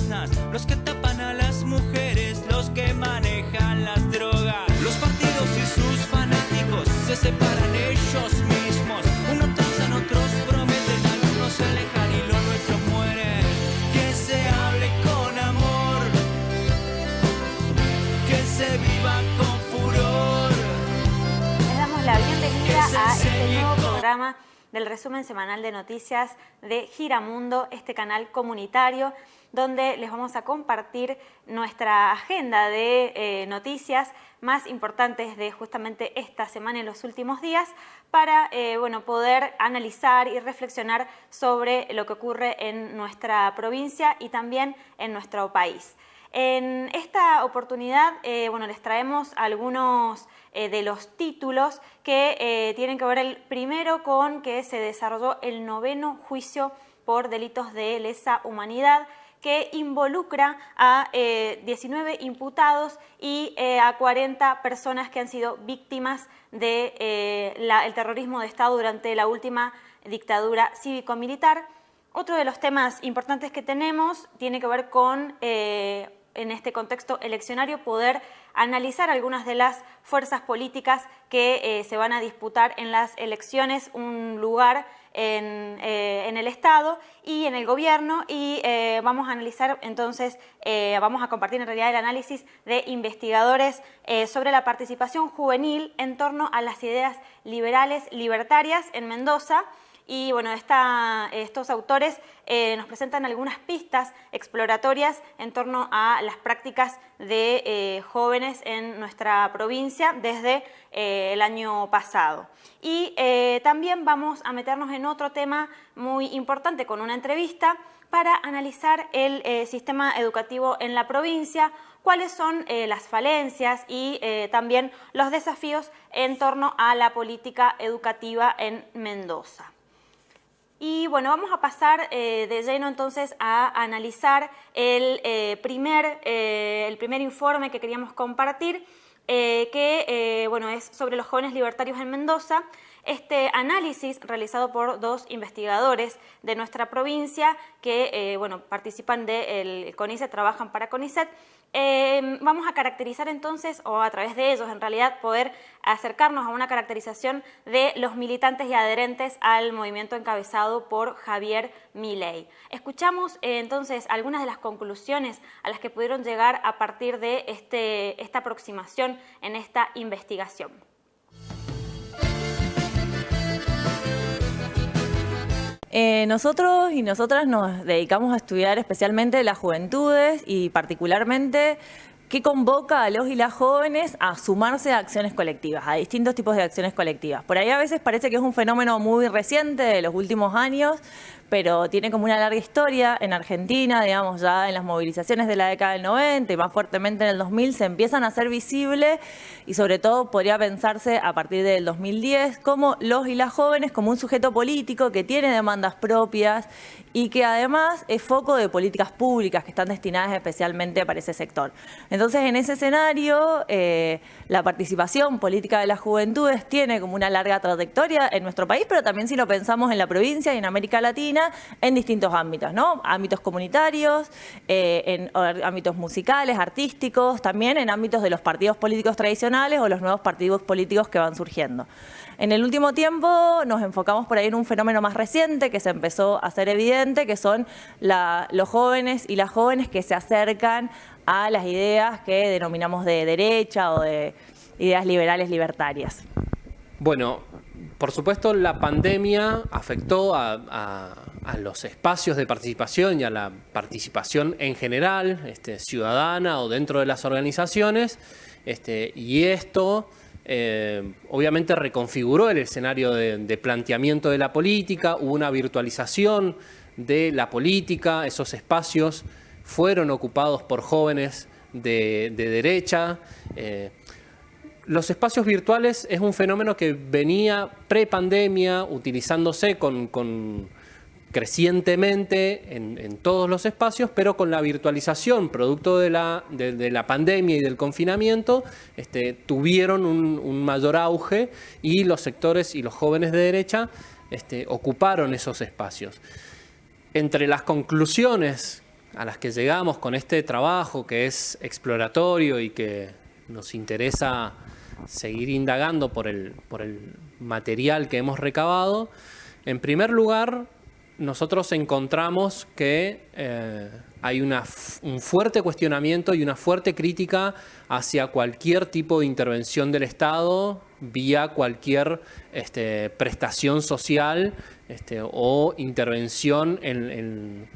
limosnas, los que tapan a las mujeres, los que manejan las drogas. Los partidos y sus fanáticos se separan ellos mismos. Unos transan, otros prometen, algunos se alejan y los nuestros mueren. Que se hable con amor, que se viva con furor. Les damos la bienvenida a este nuevo programa del resumen semanal de noticias de Giramundo, este canal comunitario donde les vamos a compartir nuestra agenda de noticias más importantes de justamente esta semana y los últimos días para poder analizar y reflexionar sobre lo que ocurre en nuestra provincia y también en nuestro país. En esta oportunidad les traemos algunos de los títulos que tienen que ver el primero con que se desarrolló el 9º juicio por delitos de lesa humanidad que involucra a 19 imputados y a 40 personas que han sido víctimas del terrorismo de Estado durante la última dictadura cívico-militar. Otro de los temas importantes que tenemos tiene que ver con en este contexto eleccionario, poder analizar algunas de las fuerzas políticas que se van a disputar en las elecciones, un lugar en el Estado y en el gobierno, y vamos a analizar entonces, vamos a compartir en realidad el análisis de investigadores sobre la participación juvenil en torno a las ideas liberales, libertarias en Mendoza. Y bueno, estos autores nos presentan algunas pistas exploratorias en torno a las prácticas de jóvenes en nuestra provincia desde el año pasado. Y también vamos a meternos en otro tema muy importante con una entrevista para analizar el sistema educativo en la provincia, cuáles son las falencias y también los desafíos en torno a la política educativa en Mendoza. Y bueno, vamos a pasar de lleno entonces a analizar el primer informe que queríamos compartir, que es sobre los jóvenes libertarios en Mendoza. Este análisis realizado por dos investigadores de nuestra provincia que participan del CONICET, trabajan para CONICET. Vamos a caracterizar entonces, o a través de ellos en realidad, poder acercarnos a una caracterización de los militantes y adherentes al movimiento encabezado por Javier Milei. Escuchamos entonces algunas de las conclusiones a las que pudieron llegar a partir de esta aproximación en esta investigación. Nosotros y nosotras nos dedicamos a estudiar especialmente las juventudes y particularmente qué convoca a los y las jóvenes a sumarse a acciones colectivas, a distintos tipos de acciones colectivas. Por ahí a veces parece que es un fenómeno muy reciente de los últimos años, pero tiene como una larga historia. En Argentina, digamos, ya en las movilizaciones de la década del 90 y más fuertemente en el 2000 se empiezan a hacer visibles, y sobre todo podría pensarse a partir del 2010 como los y las jóvenes como un sujeto político que tiene demandas propias y que además es foco de políticas públicas que están destinadas especialmente para ese sector. Entonces, en ese escenario, la participación política de las juventudes tiene como una larga trayectoria en nuestro país, pero también si lo pensamos en la provincia y en América Latina, en distintos ámbitos, ¿no? Ámbitos comunitarios, en ámbitos musicales, artísticos, también en ámbitos de los partidos políticos tradicionales o los nuevos partidos políticos que van surgiendo. En el último tiempo nos enfocamos por ahí en un fenómeno más reciente que se empezó a hacer evidente, que son los jóvenes y las jóvenes que se acercan a las ideas que denominamos de derecha o de ideas liberales libertarias. Bueno, por supuesto la pandemia afectó a los espacios de participación y a la participación en general, ciudadana o dentro de las organizaciones, y esto obviamente reconfiguró el escenario de planteamiento de la política. Hubo una virtualización de la política, esos espacios fueron ocupados por jóvenes de derecha. Los espacios virtuales es un fenómeno que venía pre-pandemia utilizándose crecientemente en todos los espacios, pero con la virtualización, producto de la pandemia y del confinamiento, tuvieron un mayor auge, y los sectores y los jóvenes de derecha ocuparon esos espacios. Entre las conclusiones a las que llegamos con este trabajo que es exploratorio y que nos interesa seguir indagando por el material que hemos recabado, en primer lugar, nosotros encontramos que hay un fuerte cuestionamiento y una fuerte crítica hacia cualquier tipo de intervención del Estado vía cualquier prestación social o intervención en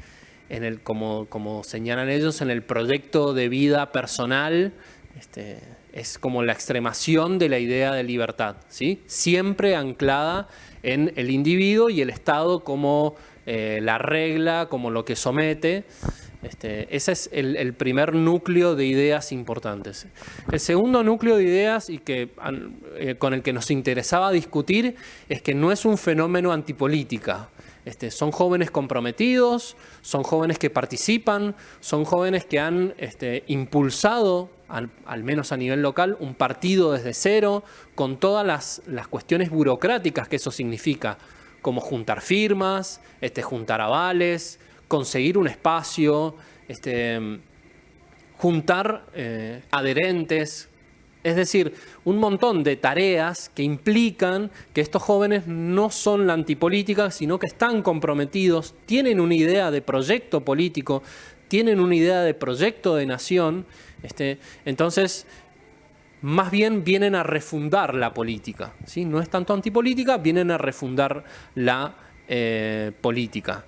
el, como señalan ellos, en el proyecto de vida personal. Es como la extremación de la idea de libertad, ¿sí? Siempre anclada en el individuo y el Estado como la regla, como lo que somete. Ese es el primer núcleo de ideas importantes. El segundo núcleo de ideas y con el que nos interesaba discutir es que no es un fenómeno antipolítica. Son jóvenes comprometidos, son jóvenes que participan, son jóvenes que han impulsado, al menos a nivel local, un partido desde cero, con todas las cuestiones burocráticas que eso significa, como juntar firmas, juntar avales, conseguir un espacio, juntar adherentes. Es decir, un montón de tareas que implican que estos jóvenes no son la antipolítica, sino que están comprometidos, tienen una idea de proyecto político, tienen una idea de proyecto de nación. Entonces, más bien vienen a refundar la política, ¿sí? No es tanto antipolítica, vienen a refundar la política.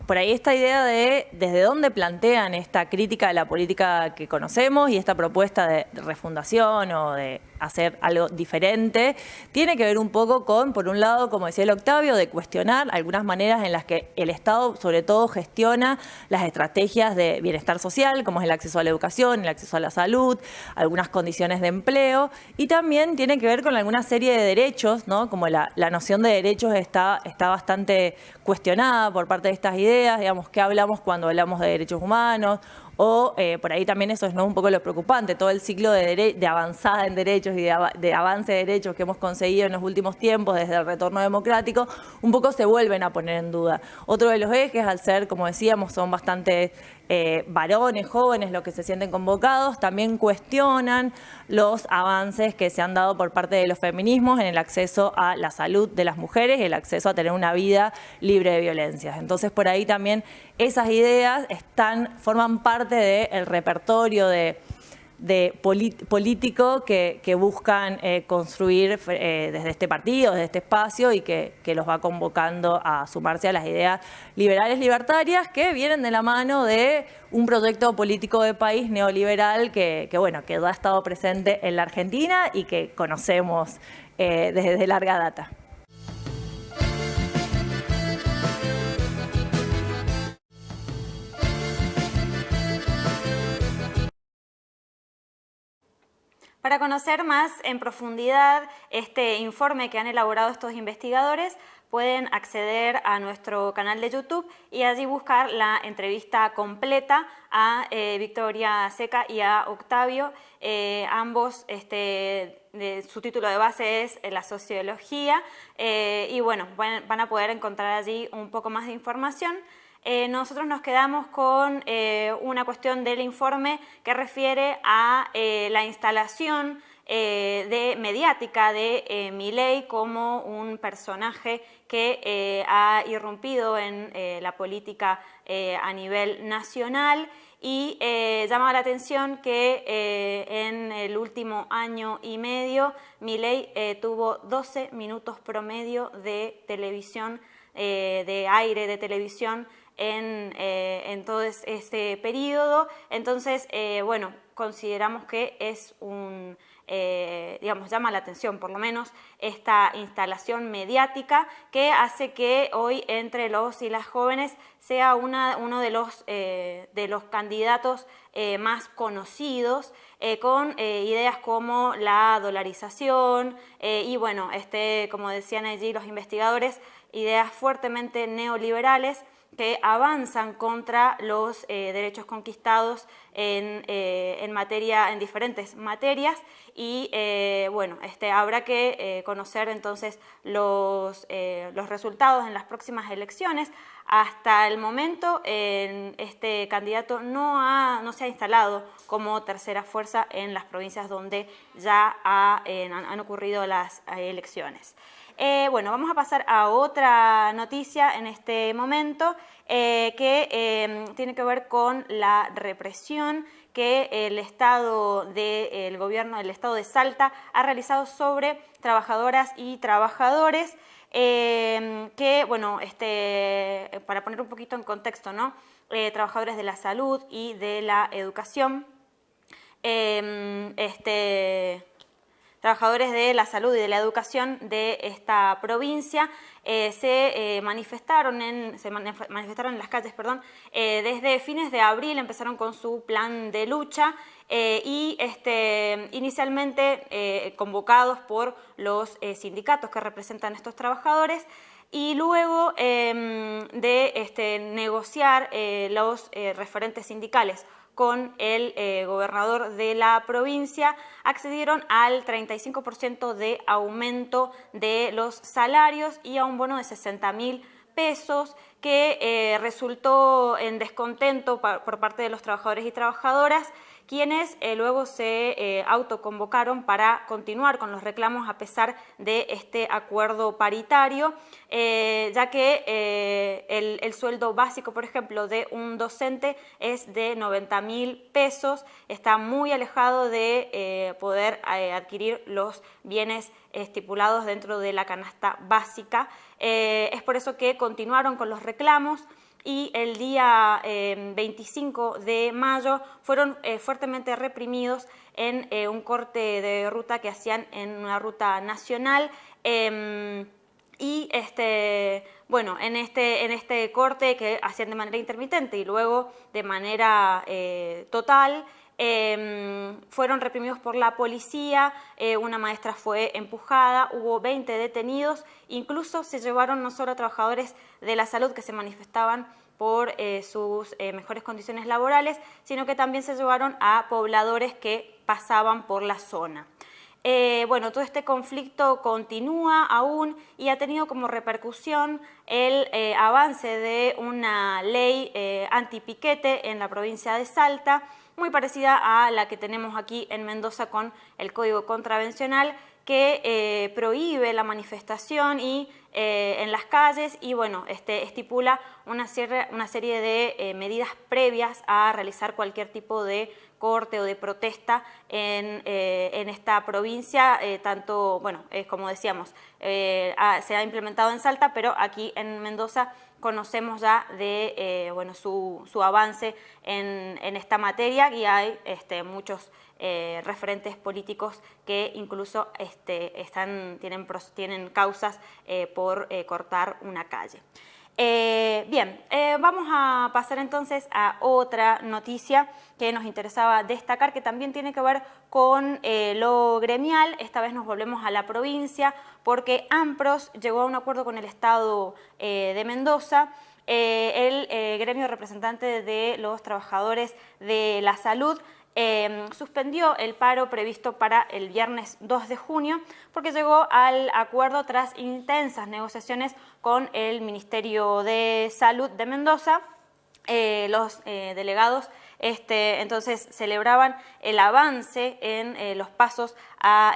Por ahí esta idea de desde dónde plantean esta crítica de la política que conocemos y esta propuesta de refundación o de hacer algo diferente, tiene que ver un poco con, por un lado, como decía el Octavio, de cuestionar algunas maneras en las que el Estado, sobre todo, gestiona las estrategias de bienestar social, como es el acceso a la educación, el acceso a la salud, algunas condiciones de empleo, y también tiene que ver con alguna serie de derechos, ¿no? Como la noción de derechos está bastante cuestionada por parte de estas ideas, digamos, ¿qué hablamos cuando hablamos de derechos humanos? O por ahí también eso es, ¿no?, un poco lo preocupante, todo el ciclo de avanzada en derechos y de avance de derechos que hemos conseguido en los últimos tiempos desde el retorno democrático, un poco se vuelven a poner en duda. Otro de los ejes, al ser, como decíamos, son bastante varones, jóvenes, los que se sienten convocados, también cuestionan los avances que se han dado por parte de los feminismos en el acceso a la salud de las mujeres y el acceso a tener una vida libre de violencias. Entonces, por ahí también esas ideas forman parte del repertorio político que buscan construir desde este partido, desde este espacio, y que los va convocando a sumarse a las ideas liberales libertarias que vienen de la mano de un proyecto político de país neoliberal que ha estado presente en la Argentina y que conocemos desde larga data. Para conocer más en profundidad este informe que han elaborado estos investigadores, pueden acceder a nuestro canal de YouTube y allí buscar la entrevista completa a Victoria Seca y a Octavio. Ambos, su título de base es la sociología y bueno, van a poder encontrar allí un poco más de información. Nosotros nos quedamos con una cuestión del informe que refiere a la instalación mediática de Milei como un personaje que ha irrumpido en la política a nivel nacional y llama la atención que en el último año y medio Milei tuvo 12 minutos promedio de televisión, de aire de televisión en todo este periodo. Entonces, consideramos que es llama la atención por lo menos esta instalación mediática que hace que hoy entre los y las jóvenes sea uno de los candidatos más conocidos, con ideas como la dolarización y como decían allí los investigadores, ideas fuertemente neoliberales que avanzan contra los derechos conquistados en diferentes materias y habrá que conocer entonces los resultados en las próximas elecciones. Hasta el momento, este candidato no se ha instalado como tercera fuerza en las provincias donde ya han ocurrido las elecciones. Bueno, vamos a pasar a otra noticia en este momento que tiene que ver con la represión que el Estado de Salta ha realizado sobre trabajadoras y trabajadores que, bueno, para poner un poquito en contexto, ¿no? Trabajadores de la salud y de la educación, trabajadores de la salud y de la educación de esta provincia se manifestaron en las calles, desde fines de abril empezaron con su plan de lucha y inicialmente convocados por los sindicatos que representan a estos trabajadores, y luego de negociar los referentes sindicales con el gobernador de la provincia, accedieron al 35% de aumento de los salarios y a un bono de 60.000 pesos que resultó en descontento por parte de los trabajadores y trabajadoras, quienes luego se autoconvocaron para continuar con los reclamos a pesar de este acuerdo paritario, ya que el sueldo básico, por ejemplo, de un docente es de 90.000 pesos, está muy alejado de poder adquirir los bienes estipulados dentro de la canasta básica. Es por eso que continuaron con los reclamos, y el día 25 de mayo fueron fuertemente reprimidos en un corte de ruta que hacían en una ruta nacional. Y bueno, en este corte que hacían de manera intermitente y luego de manera total, fueron reprimidos por la policía, una maestra fue empujada, hubo 20 detenidos, incluso se llevaron no solo a trabajadores de la salud que se manifestaban por sus mejores condiciones laborales, sino que también se llevaron a pobladores que pasaban por la zona. Bueno, todo este conflicto continúa aún y ha tenido como repercusión el avance de una ley antipiquete en la provincia de Salta, muy parecida a la que tenemos aquí en Mendoza con el Código Contravencional, que prohíbe la manifestación en las calles y, bueno, estipula una serie de medidas previas a realizar cualquier tipo de corte o de protesta en esta provincia, tanto, bueno, como decíamos, se ha implementado en Salta, pero aquí en Mendoza conocemos ya de bueno, su avance en esta materia, y hay muchos referentes políticos que incluso tienen causas por cortar una calle. Bien, vamos a pasar entonces a otra noticia que nos interesaba destacar, que también tiene que ver con lo gremial. Esta vez nos volvemos a la provincia porque AMPROS llegó a un acuerdo con el Estado de Mendoza. El gremio representante de los trabajadores de la salud suspendió el paro previsto para el viernes 2 de junio porque llegó al acuerdo tras intensas negociaciones con el Ministerio de Salud de Mendoza. Los delegados entonces celebraban el avance en los pases a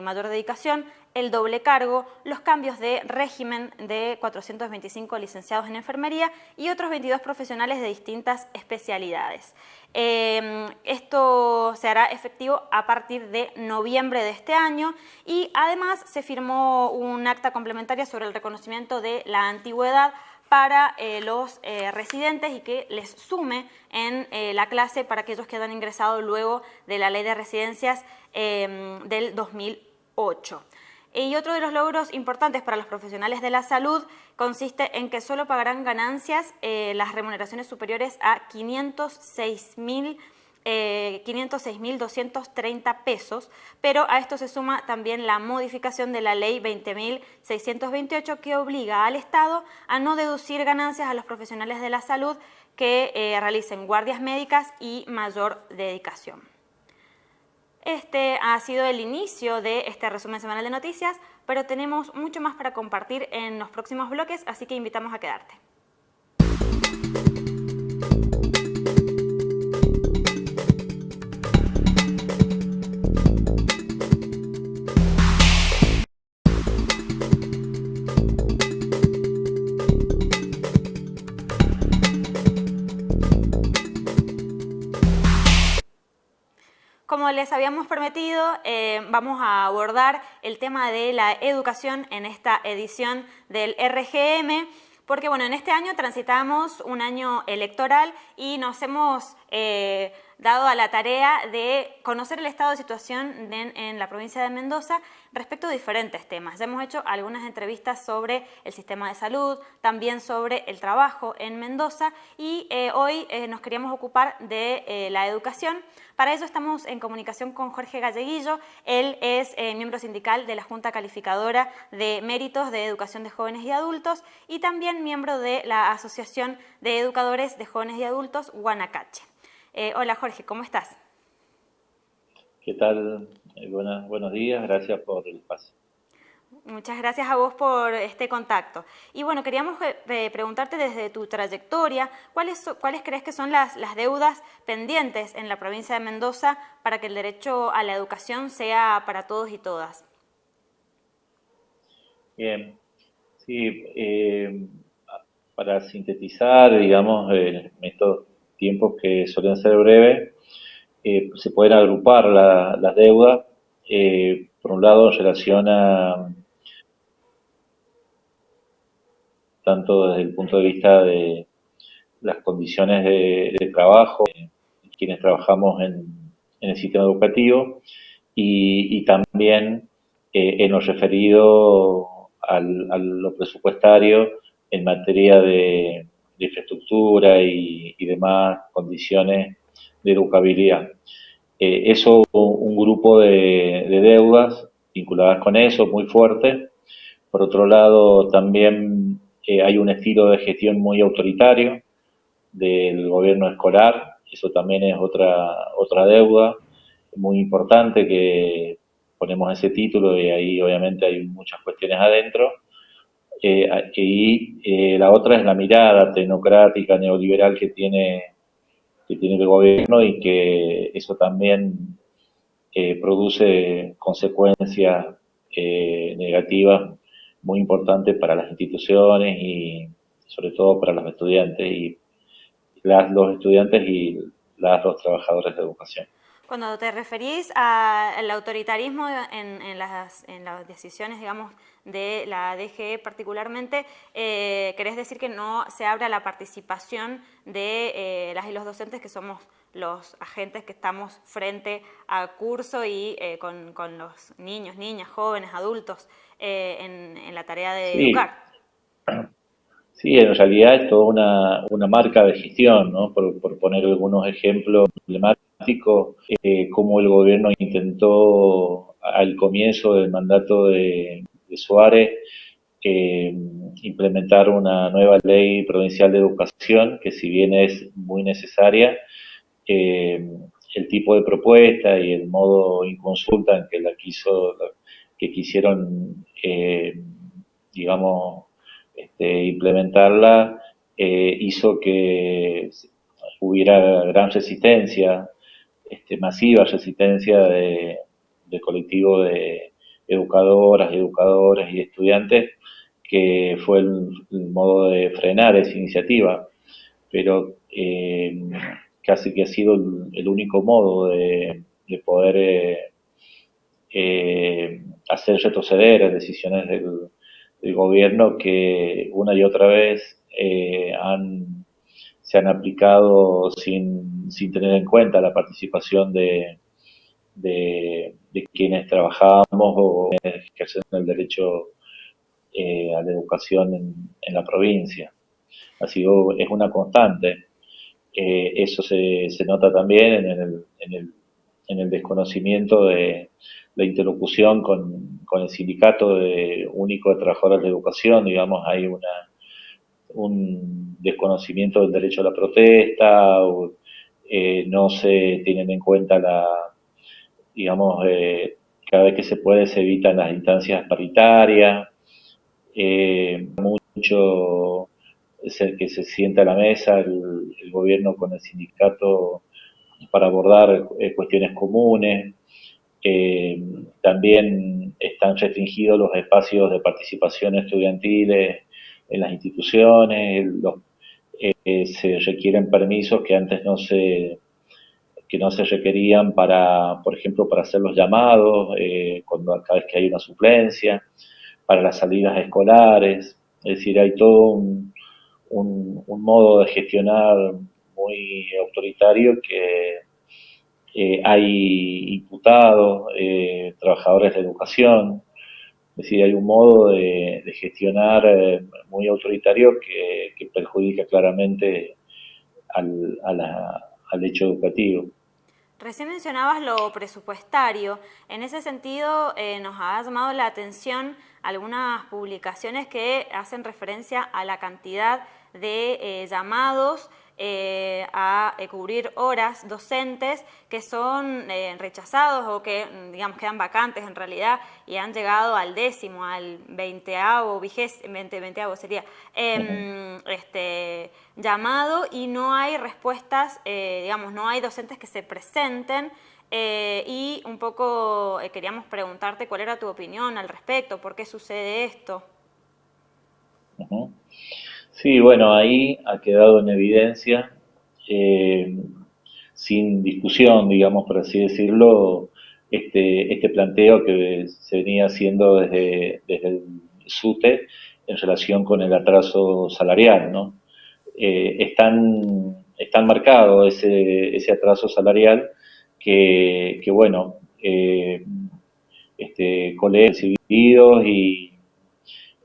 mayor dedicación, el doble cargo, los cambios de régimen de 425 licenciados en enfermería y otros 22 profesionales de distintas especialidades. Esto se hará efectivo a partir de noviembre de este año, y además se firmó un acta complementaria sobre el reconocimiento de la antigüedad para los residentes y que les sume en la clase para aquellos que han ingresado luego de la Ley de Residencias del 2008. Y otro de los logros importantes para los profesionales de la salud consiste en que solo pagarán ganancias las remuneraciones superiores a 506.230 pesos, pero a esto se suma también la modificación de la Ley 20.628 que obliga al Estado a no deducir ganancias a los profesionales de la salud que realicen guardias médicas y mayor dedicación. Este ha sido el inicio de este resumen semanal de noticias. pero tenemos mucho más para compartir en los próximos bloques, así que invitamos a quedarte. Como les habíamos prometido, vamos a abordar el tema de la educación en esta edición del RGM, porque bueno, en este año transitamos un año electoral y nos hemos dado a la tarea de conocer el estado de situación en la provincia de Mendoza respecto a diferentes temas. Ya hemos hecho algunas entrevistas sobre el sistema de salud, también sobre el trabajo en Mendoza y hoy nos queríamos ocupar de la educación. Para ello estamos en comunicación con Jorge Galleguillo. Él es miembro sindical de la Junta Calificadora de Méritos de Educación de Jóvenes y Adultos y también miembro de la Asociación de Educadores de Jóvenes y Adultos, Guanacache. Hola Jorge, ¿cómo estás? ¿Qué tal? Buenos días, gracias por el espacio. Muchas gracias a vos por este contacto. Y bueno, queríamos preguntarte desde tu trayectoria, ¿cuáles crees que son las deudas pendientes en la provincia de Mendoza para que el derecho a la educación sea para todos y todas? Bien, sí, para sintetizar, digamos, en estos tiempos que suelen ser breves, se pueden agrupar las deudas, por un lado en relación a tanto desde el punto de vista de las condiciones de trabajo, quienes trabajamos en el sistema educativo, y también en lo referido a lo presupuestario en materia de infraestructura y demás condiciones de educabilidad. Eso, un grupo de deudas vinculadas con eso, muy fuerte. Por otro lado, también hay un estilo de gestión muy autoritario del gobierno escolar. Eso también es otra deuda muy importante que ponemos ese título y ahí obviamente hay muchas cuestiones adentro. Y la otra es la mirada tecnocrática, neoliberal que tiene el gobierno y que eso también produce consecuencias negativas muy importantes para las instituciones y sobre todo para los estudiantes y los estudiantes y los trabajadores de educación. Cuando te referís al autoritarismo en las decisiones, digamos, de la DGE particularmente, ¿querés decir que no se abre a la participación de las y los docentes que somos los agentes que estamos frente a curso y con los niños, niñas, jóvenes, adultos en la tarea de educar? Sí, en realidad es toda una marca de gestión, ¿no? Por poner algunos ejemplos emblemáticos, cómo el gobierno intentó al comienzo del mandato de Suárez implementar una nueva ley provincial de educación, que si bien es muy necesaria, el tipo de propuesta y el modo inconsulta en que quisieron, digamos, implementarla, hizo que hubiera gran resistencia, masiva resistencia de colectivos de educadoras, educadores y estudiantes, que fue el modo de frenar esa iniciativa. Pero casi que ha sido el único modo de poder hacer retroceder decisiones del gobierno que una y otra vez se han aplicado sin tener en cuenta la participación de quienes trabajamos o ejercen el derecho a la educación en la provincia. Es una constante. Eso se nota también en el desconocimiento de la interlocución con el sindicato único de trabajadores de educación. Digamos, hay un desconocimiento del derecho a la protesta, no se tienen en cuenta cada vez que se puede se evitan las instancias paritarias, mucho es el que se sienta a la mesa el gobierno con el sindicato para abordar cuestiones comunes. También están restringidos los espacios de participación estudiantiles en las instituciones, se requieren permisos que antes no se requerían para, por ejemplo, para hacer los llamados, cada vez que hay una suplencia, para las salidas escolares. Es decir, hay todo un modo de gestionar muy autoritario que hay imputados, trabajadores de educación. Es decir, hay un modo de gestionar muy autoritario que perjudica claramente al hecho educativo. Recién mencionabas lo presupuestario. En ese sentido, nos ha llamado la atención algunas publicaciones que hacen referencia a la cantidad de llamados a cubrir horas docentes que son rechazados o que, digamos, quedan vacantes en realidad y han llegado al 10º, al 20º sería llamado, y no hay respuestas, digamos, no hay docentes que se presenten. Y un poco queríamos preguntarte cuál era tu opinión al respecto, por qué sucede esto. Sí, bueno, ahí ha quedado en evidencia, sin discusión, digamos, por así decirlo, este planteo que se venía haciendo desde el SUTE en relación con el atraso salarial, ¿no? Están marcado ese atraso salarial que bueno, colegas recibidos y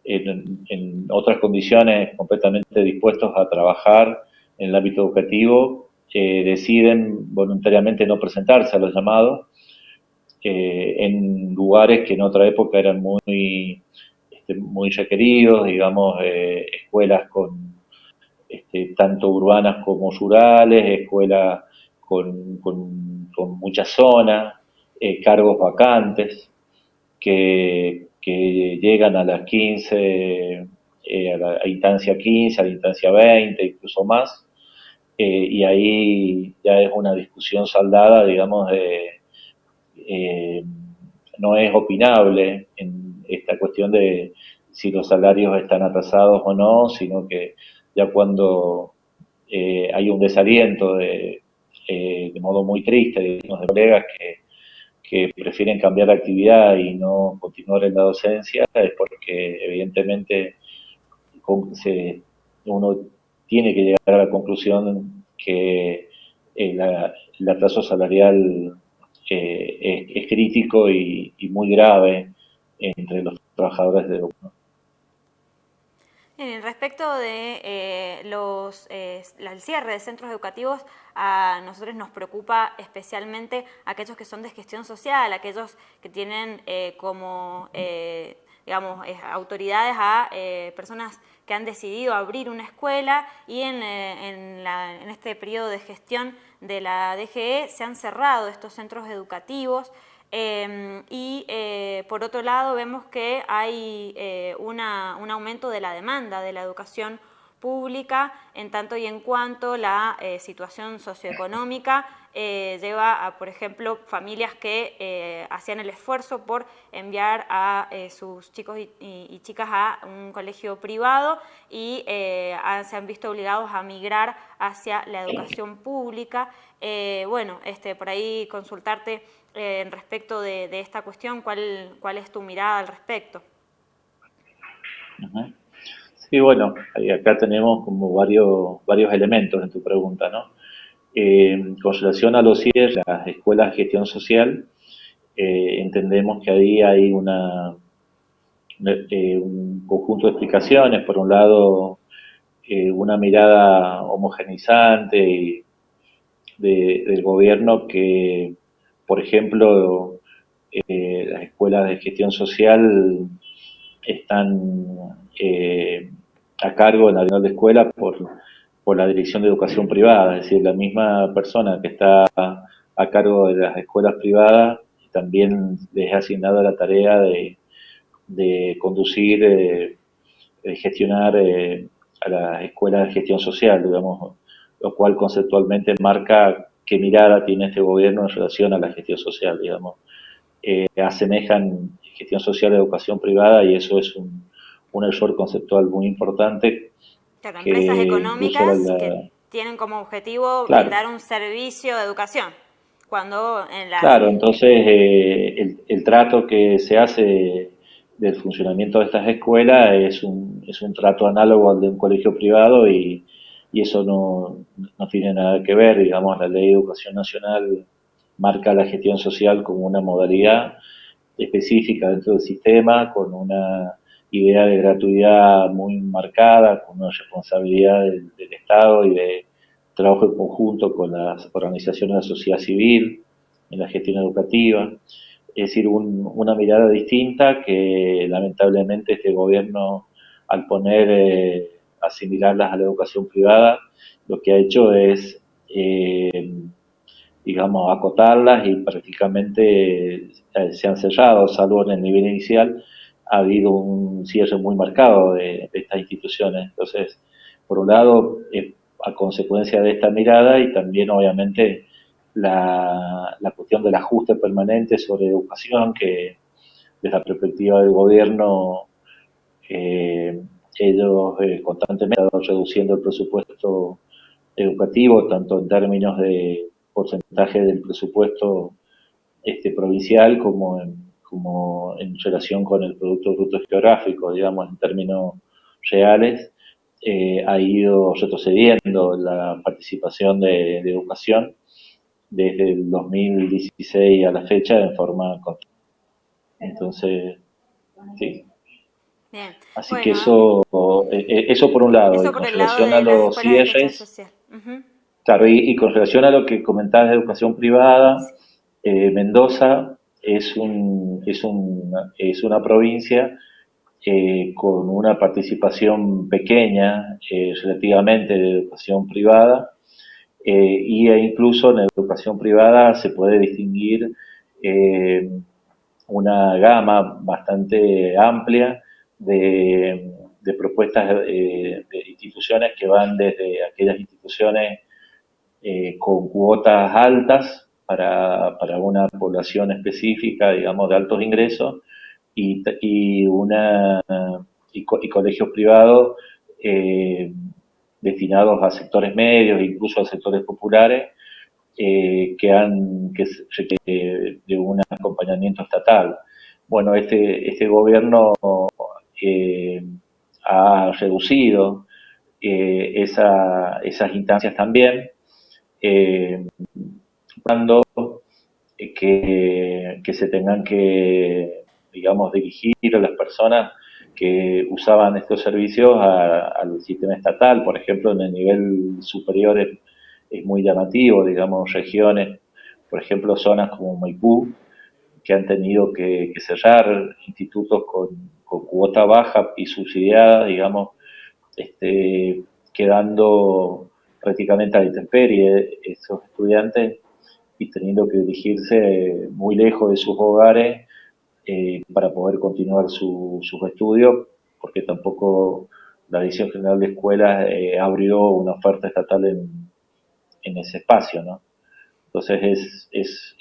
en otras condiciones completamente dispuestos a trabajar en el ámbito educativo, deciden voluntariamente no presentarse a los llamados en lugares que en otra época eran muy requeridos, digamos, escuelas con tanto urbanas como rurales, escuelas con muchas zonas, cargos vacantes que llegan a las 15, a la instancia 15, a la instancia 20, incluso más, y ahí ya es una discusión saldada, digamos, no es opinable en esta cuestión de si los salarios están atrasados o no, sino que ya cuando hay un desaliento de modo muy triste de colegas que prefieren cambiar de actividad y no continuar en la docencia, es porque evidentemente uno tiene que llegar a la conclusión que el atraso salarial es crítico y muy grave entre los trabajadores de educación. Respecto de el cierre de centros educativos, a nosotros nos preocupa especialmente aquellos que son de gestión social, aquellos que tienen como digamos, autoridades a personas que han decidido abrir una escuela y en este periodo de gestión de la DGE se han cerrado estos centros educativos. Por otro lado vemos que hay un aumento de la demanda de la educación pública en tanto y en cuanto la situación socioeconómica lleva a, por ejemplo, familias que hacían el esfuerzo por enviar a sus chicos y chicas a un colegio privado y se han visto obligados a migrar hacia la educación pública. Bueno, por ahí consultarte respecto de esta cuestión, ¿cuál es tu mirada al respecto? Sí, bueno, acá tenemos como varios elementos en tu pregunta, ¿no? Con relación a los cierres, las escuelas de gestión social, entendemos que ahí hay un conjunto de explicaciones. Por un lado, una mirada homogeneizante del gobierno que, por ejemplo, las escuelas de gestión social están a cargo en la Nacional de Escuela por la Dirección de Educación Privada, es decir, la misma persona que está a cargo de las escuelas privadas también les he asignado la tarea de conducir, gestionar a las escuelas de gestión social, digamos, lo cual conceptualmente marca qué mirada tiene este gobierno en relación a la gestión social, digamos. Asemejan gestión social a educación privada y eso es un error conceptual muy importante. Claro, empresas económicas que tienen como objetivo brindar un servicio de educación. Cuando en la... Claro, entonces el trato que se hace del funcionamiento de estas escuelas es un trato análogo al de un colegio privado y eso no tiene nada que ver, digamos, la Ley de Educación Nacional marca la gestión social como una modalidad específica dentro del sistema, con una idea de gratuidad muy marcada, con una responsabilidad del Estado y de trabajo en conjunto con las organizaciones de la sociedad civil en la gestión educativa. Es decir, una mirada distinta que lamentablemente este gobierno, al poner, asimilarlas a la educación privada, lo que ha hecho es, digamos, acotarlas y prácticamente se han cerrado, salvo en el nivel inicial, ha habido un cierre muy marcado de estas instituciones. Entonces, por un lado, a consecuencia de esta mirada y también obviamente la cuestión del ajuste permanente sobre educación, que desde la perspectiva del gobierno ellos constantemente han reduciendo el presupuesto educativo, tanto en términos de porcentaje del presupuesto provincial como en relación con el Producto Bruto Geográfico, digamos, en términos reales, ha ido retrocediendo la participación de educación desde el 2016 a la fecha en forma constante. Entonces, sí. Bien. Así bueno, que eso por un lado, eso y por con el lado relación de a las los escuelas de gestión cierres, social. claro, y con relación a lo que comentabas de educación privada, Mendoza es una provincia con una participación pequeña relativamente de educación privada, y incluso en la educación privada se puede distinguir una gama bastante amplia de propuestas de instituciones que van desde aquellas instituciones con cuotas altas para una población específica, digamos, de altos ingresos, y colegios privados destinados a sectores medios, incluso a sectores populares, que requiere de un acompañamiento estatal. Bueno, este gobierno ha reducido esas instancias también, cuando que se tengan que, digamos, dirigir a las personas que usaban estos servicios al sistema estatal. Por ejemplo, en el nivel superior es muy llamativo, digamos, regiones, por ejemplo, zonas como Maipú, que han tenido que cerrar institutos con cuota baja y subsidiada, digamos, quedando prácticamente a la intemperie esos estudiantes y teniendo que dirigirse muy lejos de sus hogares para poder continuar sus estudios, porque tampoco la Dirección General de Escuelas abrió una oferta estatal en ese espacio, ¿no? Entonces es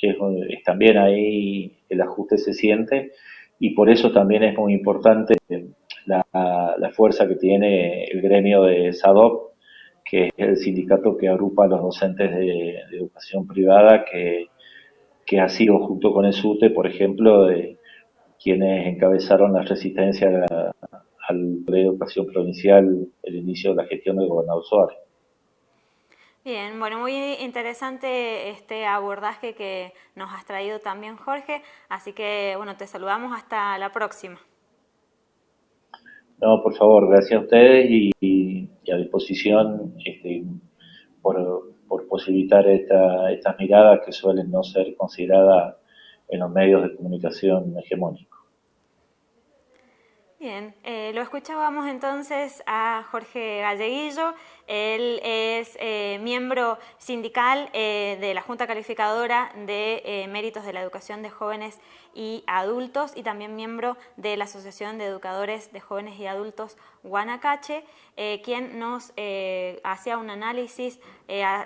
también ahí el ajuste se siente, y por eso también es muy importante la fuerza que tiene el gremio de SADOP, que es el sindicato que agrupa a los docentes de educación privada, que ha sido, junto con el SUTE, por ejemplo, de quienes encabezaron la resistencia al Plan de Educación Provincial, el inicio de la gestión del gobernador Suárez. Bien, bueno, muy interesante este abordaje que nos has traído también, Jorge, así que, bueno, te saludamos hasta la próxima. No, por favor, gracias a ustedes y a disposición por posibilitar estas miradas que suelen no ser consideradas en los medios de comunicación hegemónicos. Bien, lo escuchábamos entonces a Jorge Galleguillo. Él es miembro sindical de la Junta Calificadora de Méritos de la Educación de Jóvenes y Adultos y también miembro de la Asociación de Educadores de Jóvenes y Adultos Guanacache, quien nos hacía un análisis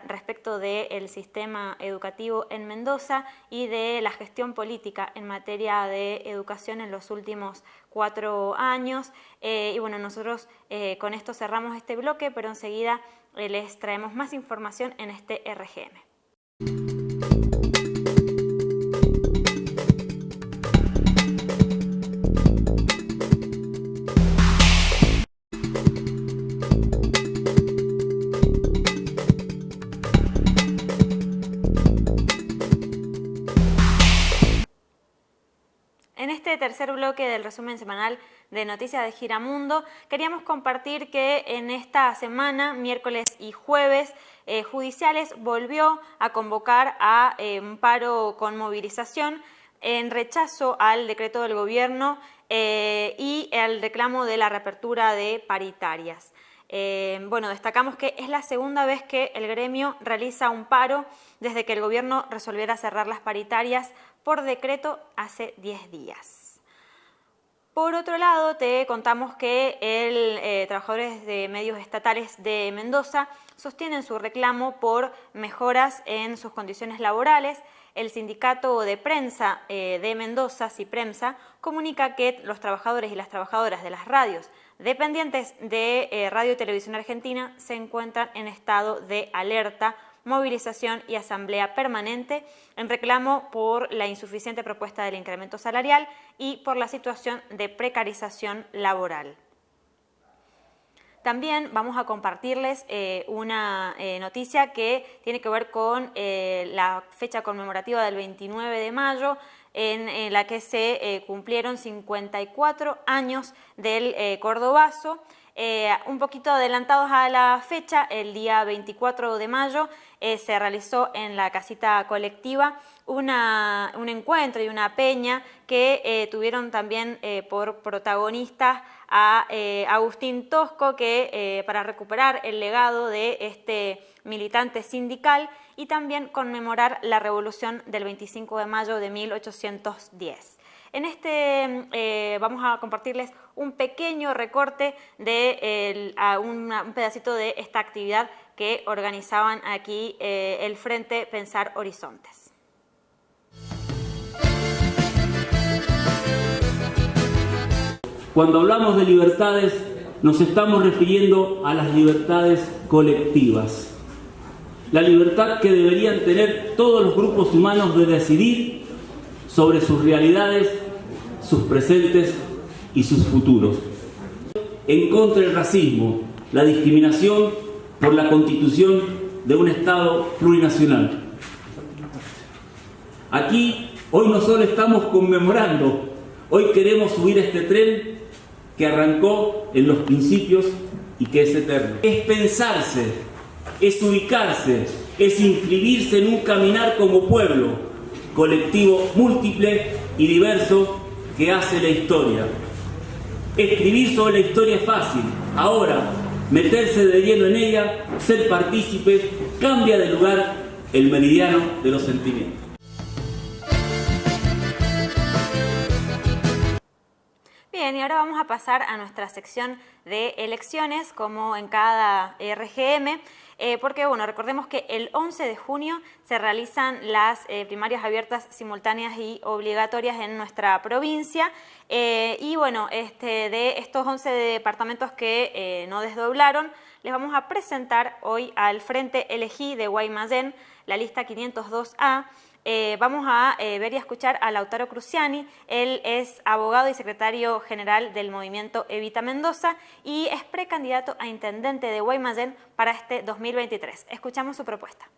respecto del sistema educativo en Mendoza y de la gestión política en materia de educación en los últimos 4 años. Y bueno, nosotros con esto cerramos este bloque, pero enseguida les traemos más información en este RGM. En este tercer bloque del resumen semanal de Noticias de Giramundo, queríamos compartir que en esta semana, miércoles y jueves, Judiciales volvió a convocar a un paro con movilización en rechazo al decreto del gobierno y al reclamo de la reapertura de paritarias. Bueno, destacamos que es la segunda vez que el gremio realiza un paro desde que el gobierno resolviera cerrar las paritarias por decreto hace 10 días. Por otro lado, te contamos que trabajadores de medios estatales de Mendoza sostienen su reclamo por mejoras en sus condiciones laborales. El sindicato de prensa de Mendoza, CIPREMSA, comunica que los trabajadores y las trabajadoras de las radios dependientes de Radio y Televisión Argentina se encuentran en estado de alerta, movilización y asamblea permanente en reclamo por la insuficiente propuesta del incremento salarial y por la situación de precarización laboral. También vamos a compartirles una noticia que tiene que ver con la fecha conmemorativa del 29 de mayo, en la que se cumplieron 54 años del Cordobazo. Un poquito adelantados a la fecha, el día 24 de mayo se realizó en la casita colectiva un encuentro y una peña que tuvieron también por protagonistas a Agustín Tosco, que para recuperar el legado de este militante sindical y también conmemorar la revolución del 25 de mayo de 1810. En este vamos a compartirles un pequeño recorte de un pedacito de esta actividad que organizaban aquí el Frente Pensar Horizontes. Cuando hablamos de libertades, nos estamos refiriendo a las libertades colectivas. La libertad que deberían tener todos los grupos humanos de decidir sobre sus realidades, sus presentes y sus futuros. En contra del racismo, la discriminación por la constitución de un Estado plurinacional. Aquí, hoy no solo estamos conmemorando, hoy queremos subir a este tren que arrancó en los principios y que es eterno. Es pensarse, es ubicarse, es inscribirse en un caminar como pueblo, colectivo múltiple y diverso que hace la historia. Escribir sobre la historia es fácil, ahora meterse de lleno en ella, ser partícipe, cambia de lugar el meridiano de los sentimientos. Bien, y ahora vamos a pasar a nuestra sección de elecciones, como en cada RGM, porque bueno, recordemos que el 11 de junio se realizan las primarias abiertas, simultáneas y obligatorias en nuestra provincia, y bueno, de estos 11 departamentos que no desdoblaron, les vamos a presentar hoy al Frente Elegí de Guaymallén, la lista 502A. Vamos a ver y escuchar a Lautaro Cruciani. Él es abogado y secretario general del movimiento Evita Mendoza y es precandidato a intendente de Guaymallén para este 2023. Escuchamos su propuesta.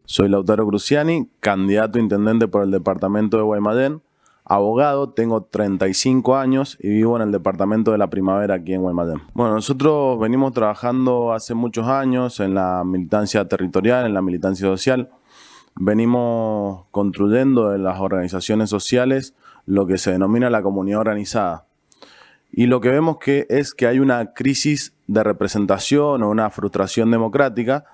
Soy Lautaro Cruciani, candidato a intendente por el departamento de Guaymallén, abogado, tengo 35 años y vivo en el departamento de La Primavera aquí en Guaymallén. Bueno, nosotros venimos trabajando hace muchos años en la militancia territorial, en la militancia social. Venimos construyendo en las organizaciones sociales lo que se denomina la comunidad organizada. Y lo que vemos es que hay una crisis de representación o una frustración democrática,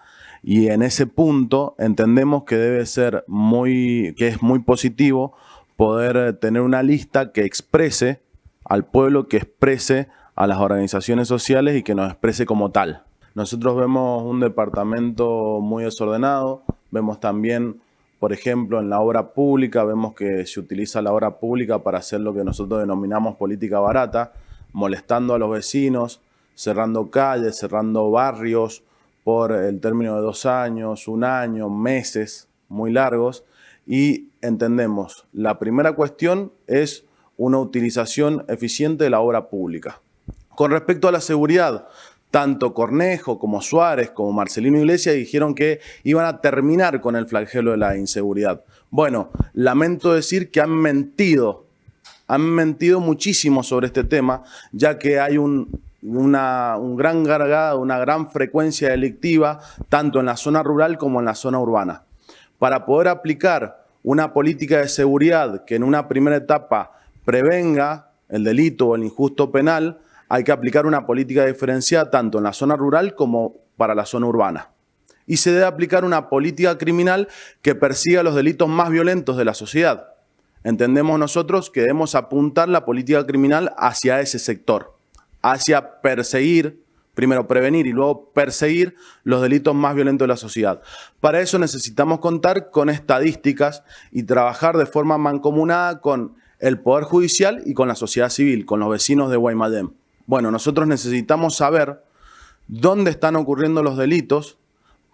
y en ese punto entendemos que debe ser que es muy positivo poder tener una lista que exprese al pueblo, que exprese a las organizaciones sociales y que nos exprese como tal. Nosotros vemos un departamento muy desordenado, vemos también, por ejemplo, en la obra pública, vemos que se utiliza la obra pública para hacer lo que nosotros denominamos política barata, molestando a los vecinos, cerrando calles, cerrando barrios por el término de 2 años, 1 año, meses muy largos, y entendemos, la primera cuestión es una utilización eficiente de la obra pública. Con respecto a la seguridad, tanto Cornejo como Suárez como Marcelino Iglesias dijeron que iban a terminar con el flagelo de la inseguridad. Bueno, lamento decir que han mentido muchísimo sobre este tema, ya que hay una gran cargada, una gran frecuencia delictiva, tanto en la zona rural como en la zona urbana. Para poder aplicar una política de seguridad que en una primera etapa prevenga el delito o el injusto penal, hay que aplicar una política diferenciada tanto en la zona rural como para la zona urbana. Y se debe aplicar una política criminal que persiga los delitos más violentos de la sociedad. Entendemos nosotros que debemos apuntar la política criminal hacia ese sector, hacia perseguir, primero prevenir y luego perseguir los delitos más violentos de la sociedad. Para eso necesitamos contar con estadísticas y trabajar de forma mancomunada con el Poder Judicial y con la sociedad civil, con los vecinos de Guaymallén. Bueno, nosotros necesitamos saber dónde están ocurriendo los delitos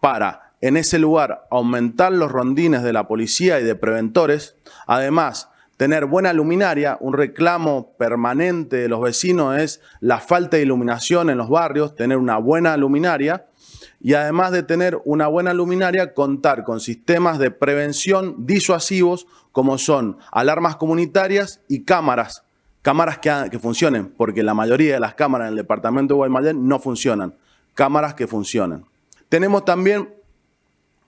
para, en ese lugar, aumentar los rondines de la policía y de preventores. Además, tener buena luminaria. Un reclamo permanente de los vecinos es la falta de iluminación en los barrios, tener una buena luminaria. Y además de tener una buena luminaria, contar con sistemas de prevención disuasivos como son alarmas comunitarias y cámaras que funcionen, porque la mayoría de las cámaras en el departamento de Guaymallén no funcionan. Cámaras que funcionen. Tenemos también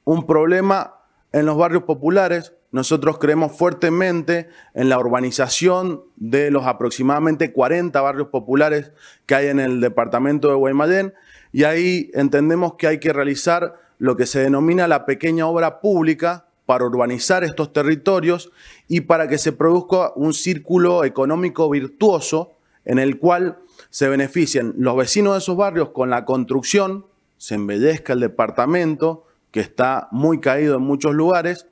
un problema en los barrios populares. Nosotros creemos fuertemente en la urbanización de los aproximadamente 40 barrios populares que hay en el departamento de Guaymallén, y ahí entendemos que hay que realizar lo que se denomina la pequeña obra pública para urbanizar estos territorios y para que se produzca un círculo económico virtuoso en el cual se beneficien los vecinos de esos barrios con la construcción, se embellezca el departamento, que está muy caído en muchos lugares,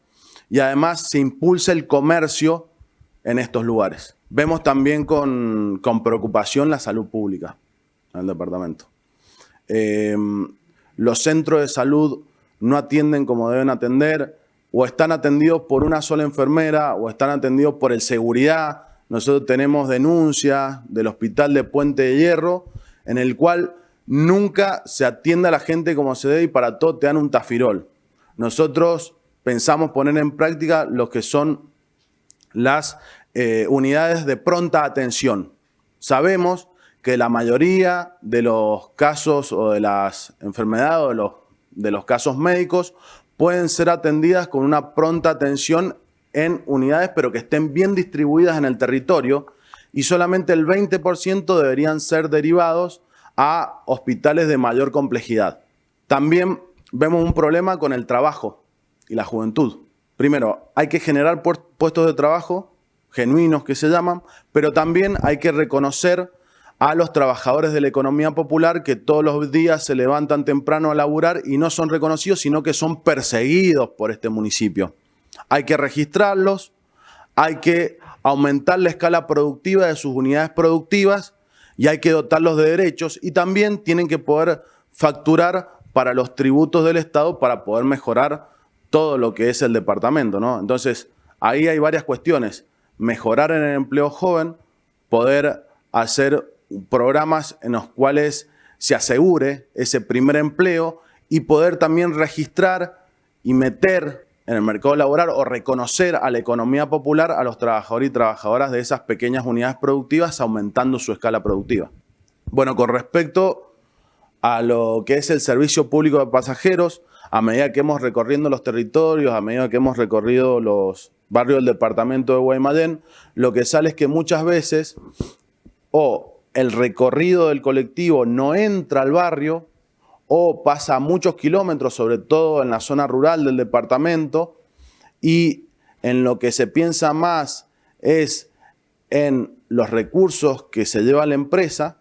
y además se impulsa el comercio en estos lugares. Vemos también con preocupación la salud pública en el departamento. Los centros de salud no atienden como deben atender, o están atendidos por una sola enfermera, o están atendidos por el seguridad. Nosotros tenemos denuncias del hospital de Puente de Hierro, en el cual nunca se atiende a la gente como se debe y para todo te dan un tafirol. Nosotros pensamos poner en práctica lo que son las unidades de pronta atención. Sabemos que la mayoría de los casos o de las enfermedades o de los casos médicos pueden ser atendidas con una pronta atención en unidades, pero que estén bien distribuidas en el territorio, y solamente el 20% deberían ser derivados a hospitales de mayor complejidad. También vemos un problema con el trabajo y la juventud. Primero, hay que generar puestos de trabajo genuinos que se llaman, pero también hay que reconocer a los trabajadores de la economía popular que todos los días se levantan temprano a laburar y no son reconocidos, sino que son perseguidos por este municipio. Hay que registrarlos, hay que aumentar la escala productiva de sus unidades productivas y hay que dotarlos de derechos, y también tienen que poder facturar para los tributos del Estado para poder mejorar todo lo que es el departamento, ¿no? Entonces, ahí hay varias cuestiones. Mejorar en el empleo joven, poder hacer programas en los cuales se asegure ese primer empleo y poder también registrar y meter en el mercado laboral o reconocer a la economía popular a los trabajadores y trabajadoras de esas pequeñas unidades productivas, aumentando su escala productiva. Bueno, con respecto a lo que es el servicio público de pasajeros, a medida que hemos recorrido los territorios, a medida que hemos recorrido los barrios del departamento de Guaymallén, lo que sale es que muchas veces o el recorrido del colectivo no entra al barrio o pasa muchos kilómetros, sobre todo en la zona rural del departamento, y en lo que se piensa más es en los recursos que se lleva la empresa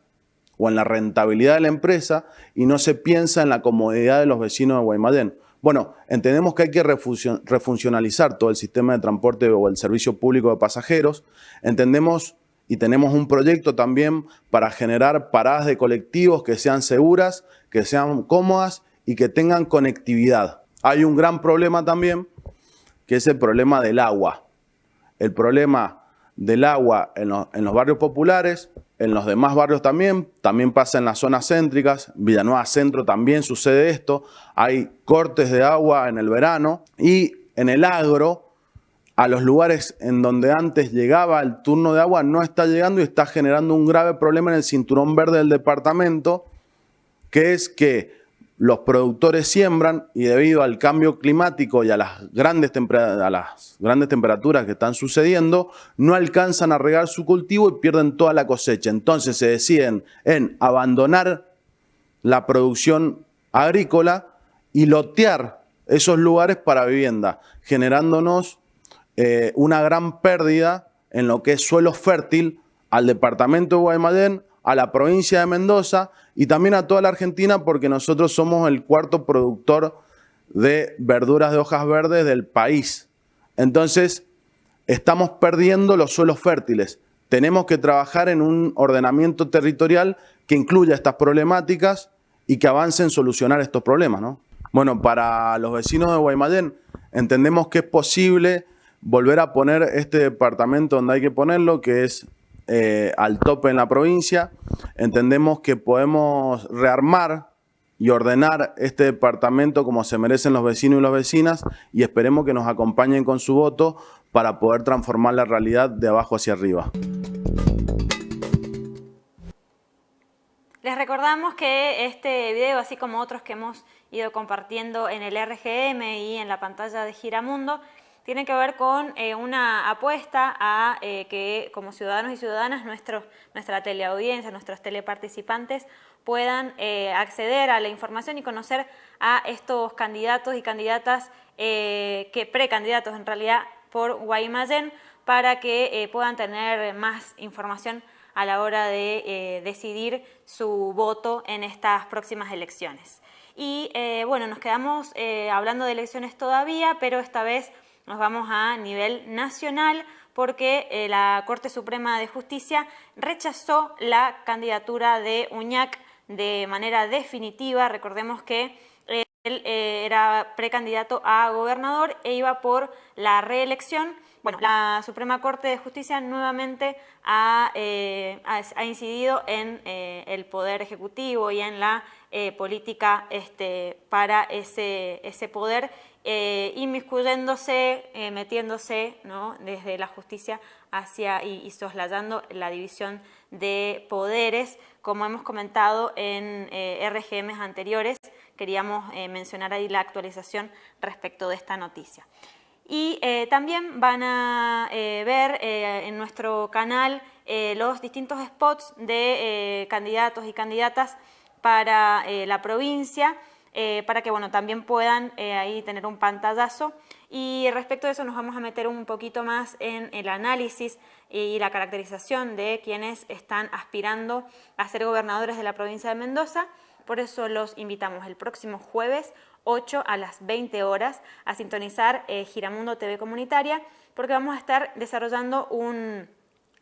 o en la rentabilidad de la empresa y no se piensa en la comodidad de los vecinos de Guaymallén. Bueno, entendemos que hay que refuncionalizar todo el sistema de transporte o el servicio público de pasajeros. Entendemos y tenemos un proyecto también para generar paradas de colectivos que sean seguras, que sean cómodas y que tengan conectividad. Hay un gran problema también, que es el problema del agua. El problema del agua en los barrios populares, en los demás barrios también pasa en las zonas céntricas. Villanueva Centro también sucede esto. Hay cortes de agua en el verano y en el agro, a los lugares en donde antes llegaba el turno de agua no está llegando y está generando un grave problema en el cinturón verde del departamento, que es que los productores siembran y debido al cambio climático y a las grandes temperaturas que están sucediendo, no alcanzan a regar su cultivo y pierden toda la cosecha. Entonces se deciden en abandonar la producción agrícola y lotear esos lugares para vivienda, generándonos una gran pérdida en lo que es suelo fértil al departamento de Guaymallén, a la provincia de Mendoza y también a toda la Argentina, porque nosotros somos el cuarto productor de verduras de hojas verdes del país. Entonces, estamos perdiendo los suelos fértiles. Tenemos que trabajar en un ordenamiento territorial que incluya estas problemáticas y que avance en solucionar estos problemas, ¿no? Bueno, para los vecinos de Guaymallén, entendemos que es posible volver a poner este departamento donde hay que ponerlo, que es al tope en la provincia. Entendemos que podemos rearmar y ordenar este departamento como se merecen los vecinos y las vecinas y esperemos que nos acompañen con su voto para poder transformar la realidad de abajo hacia arriba. Les recordamos que este video, así como otros que hemos ido compartiendo en el RGM y en la pantalla de Giramundo, tiene que ver con una apuesta a que como ciudadanos y ciudadanas nuestra teleaudiencia, nuestros teleparticipantes puedan acceder a la información y conocer a estos candidatos y candidatas, precandidatos en realidad por Guaymallén, para que puedan tener más información a la hora de decidir su voto en estas próximas elecciones. Y bueno, nos quedamos hablando de elecciones todavía, pero esta vez nos vamos a nivel nacional porque la Corte Suprema de Justicia rechazó la candidatura de Uñac de manera definitiva. Recordemos que él era precandidato a gobernador e iba por la reelección. Bueno, la Suprema Corte de Justicia nuevamente ha incidido en el Poder Ejecutivo y en la política para ese poder, inmiscuyéndose, metiéndose, ¿no?, desde la justicia y soslayando la división de poderes. Como hemos comentado en RGMs anteriores, queríamos mencionar ahí la actualización respecto de esta noticia. Y también van a ver en nuestro canal los distintos spots de candidatos y candidatas para la provincia, para que bueno, también puedan ahí tener un pantallazo. Y respecto de eso nos vamos a meter un poquito más en el análisis y la caracterización de quienes están aspirando a ser gobernadores de la provincia de Mendoza. Por eso los invitamos el próximo jueves 8 a las 20 horas a sintonizar Giramundo TV Comunitaria, porque vamos a estar desarrollando un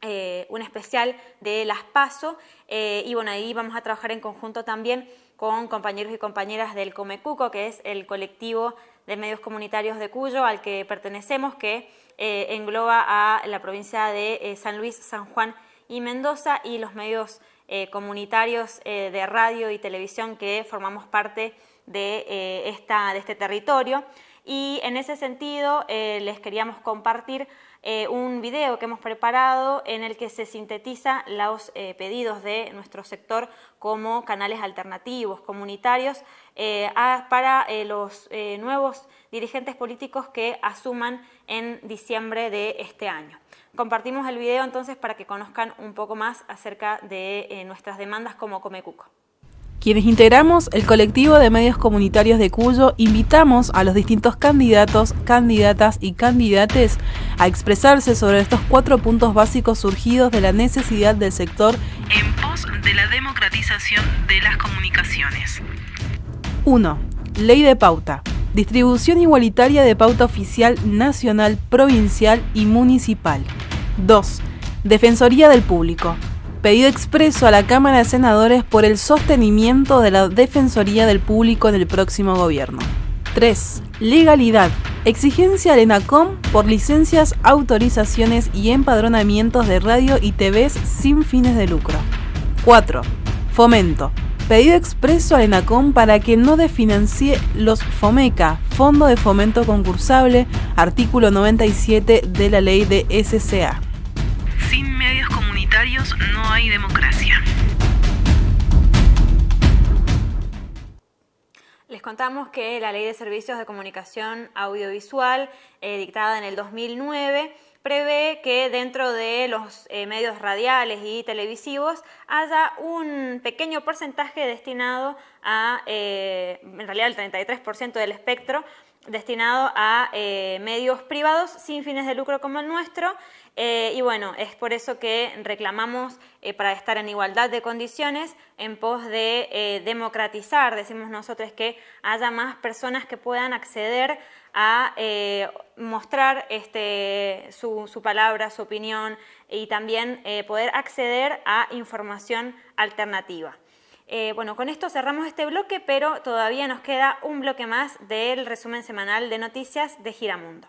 especial de las PASO y bueno, ahí vamos a trabajar en conjunto también con compañeros y compañeras del Comecuco, que es el colectivo de medios comunitarios de Cuyo al que pertenecemos, que engloba a la provincia de San Luis, San Juan y Mendoza, y los medios comunitarios de radio y televisión que formamos parte de este territorio. Y en ese sentido les queríamos compartir un video que hemos preparado en el que se sintetiza los pedidos de nuestro sector como canales alternativos, comunitarios, para los nuevos dirigentes políticos que asuman en diciembre de este año. Compartimos el video entonces para que conozcan un poco más acerca de nuestras demandas como Comecuco. Quienes integramos el colectivo de medios comunitarios de Cuyo invitamos a los distintos candidatos, candidatas y candidates a expresarse sobre estos 4 puntos básicos surgidos de la necesidad del sector en pos de la democratización de las comunicaciones. 1. Ley de pauta. Distribución igualitaria de pauta oficial nacional, provincial y municipal. 2. Defensoría del Público. Pedido expreso a la Cámara de Senadores por el sostenimiento de la Defensoría del Público en el próximo gobierno. 3. Legalidad. Exigencia al ENACOM por licencias, autorizaciones y empadronamientos de radio y TVs sin fines de lucro. 4. Fomento. Pedido expreso al ENACOM para que no desfinancie los FOMECA, Fondo de Fomento Concursable, artículo 97 de la Ley de SCA. Sin medios comunitarios no hay democracia. Les contamos que la Ley de Servicios de Comunicación Audiovisual, dictada en el 2009, prevé que dentro de los medios radiales y televisivos haya un pequeño porcentaje destinado a, en realidad el 33% del espectro, destinado a medios privados sin fines de lucro como el nuestro. Y bueno, es por eso que reclamamos para estar en igualdad de condiciones en pos de democratizar, decimos nosotros, que haya más personas que puedan acceder a mostrar su palabra, su opinión y también poder acceder a información alternativa. Bueno, con esto cerramos este bloque, pero todavía nos queda un bloque más del resumen semanal de noticias de Giramundo.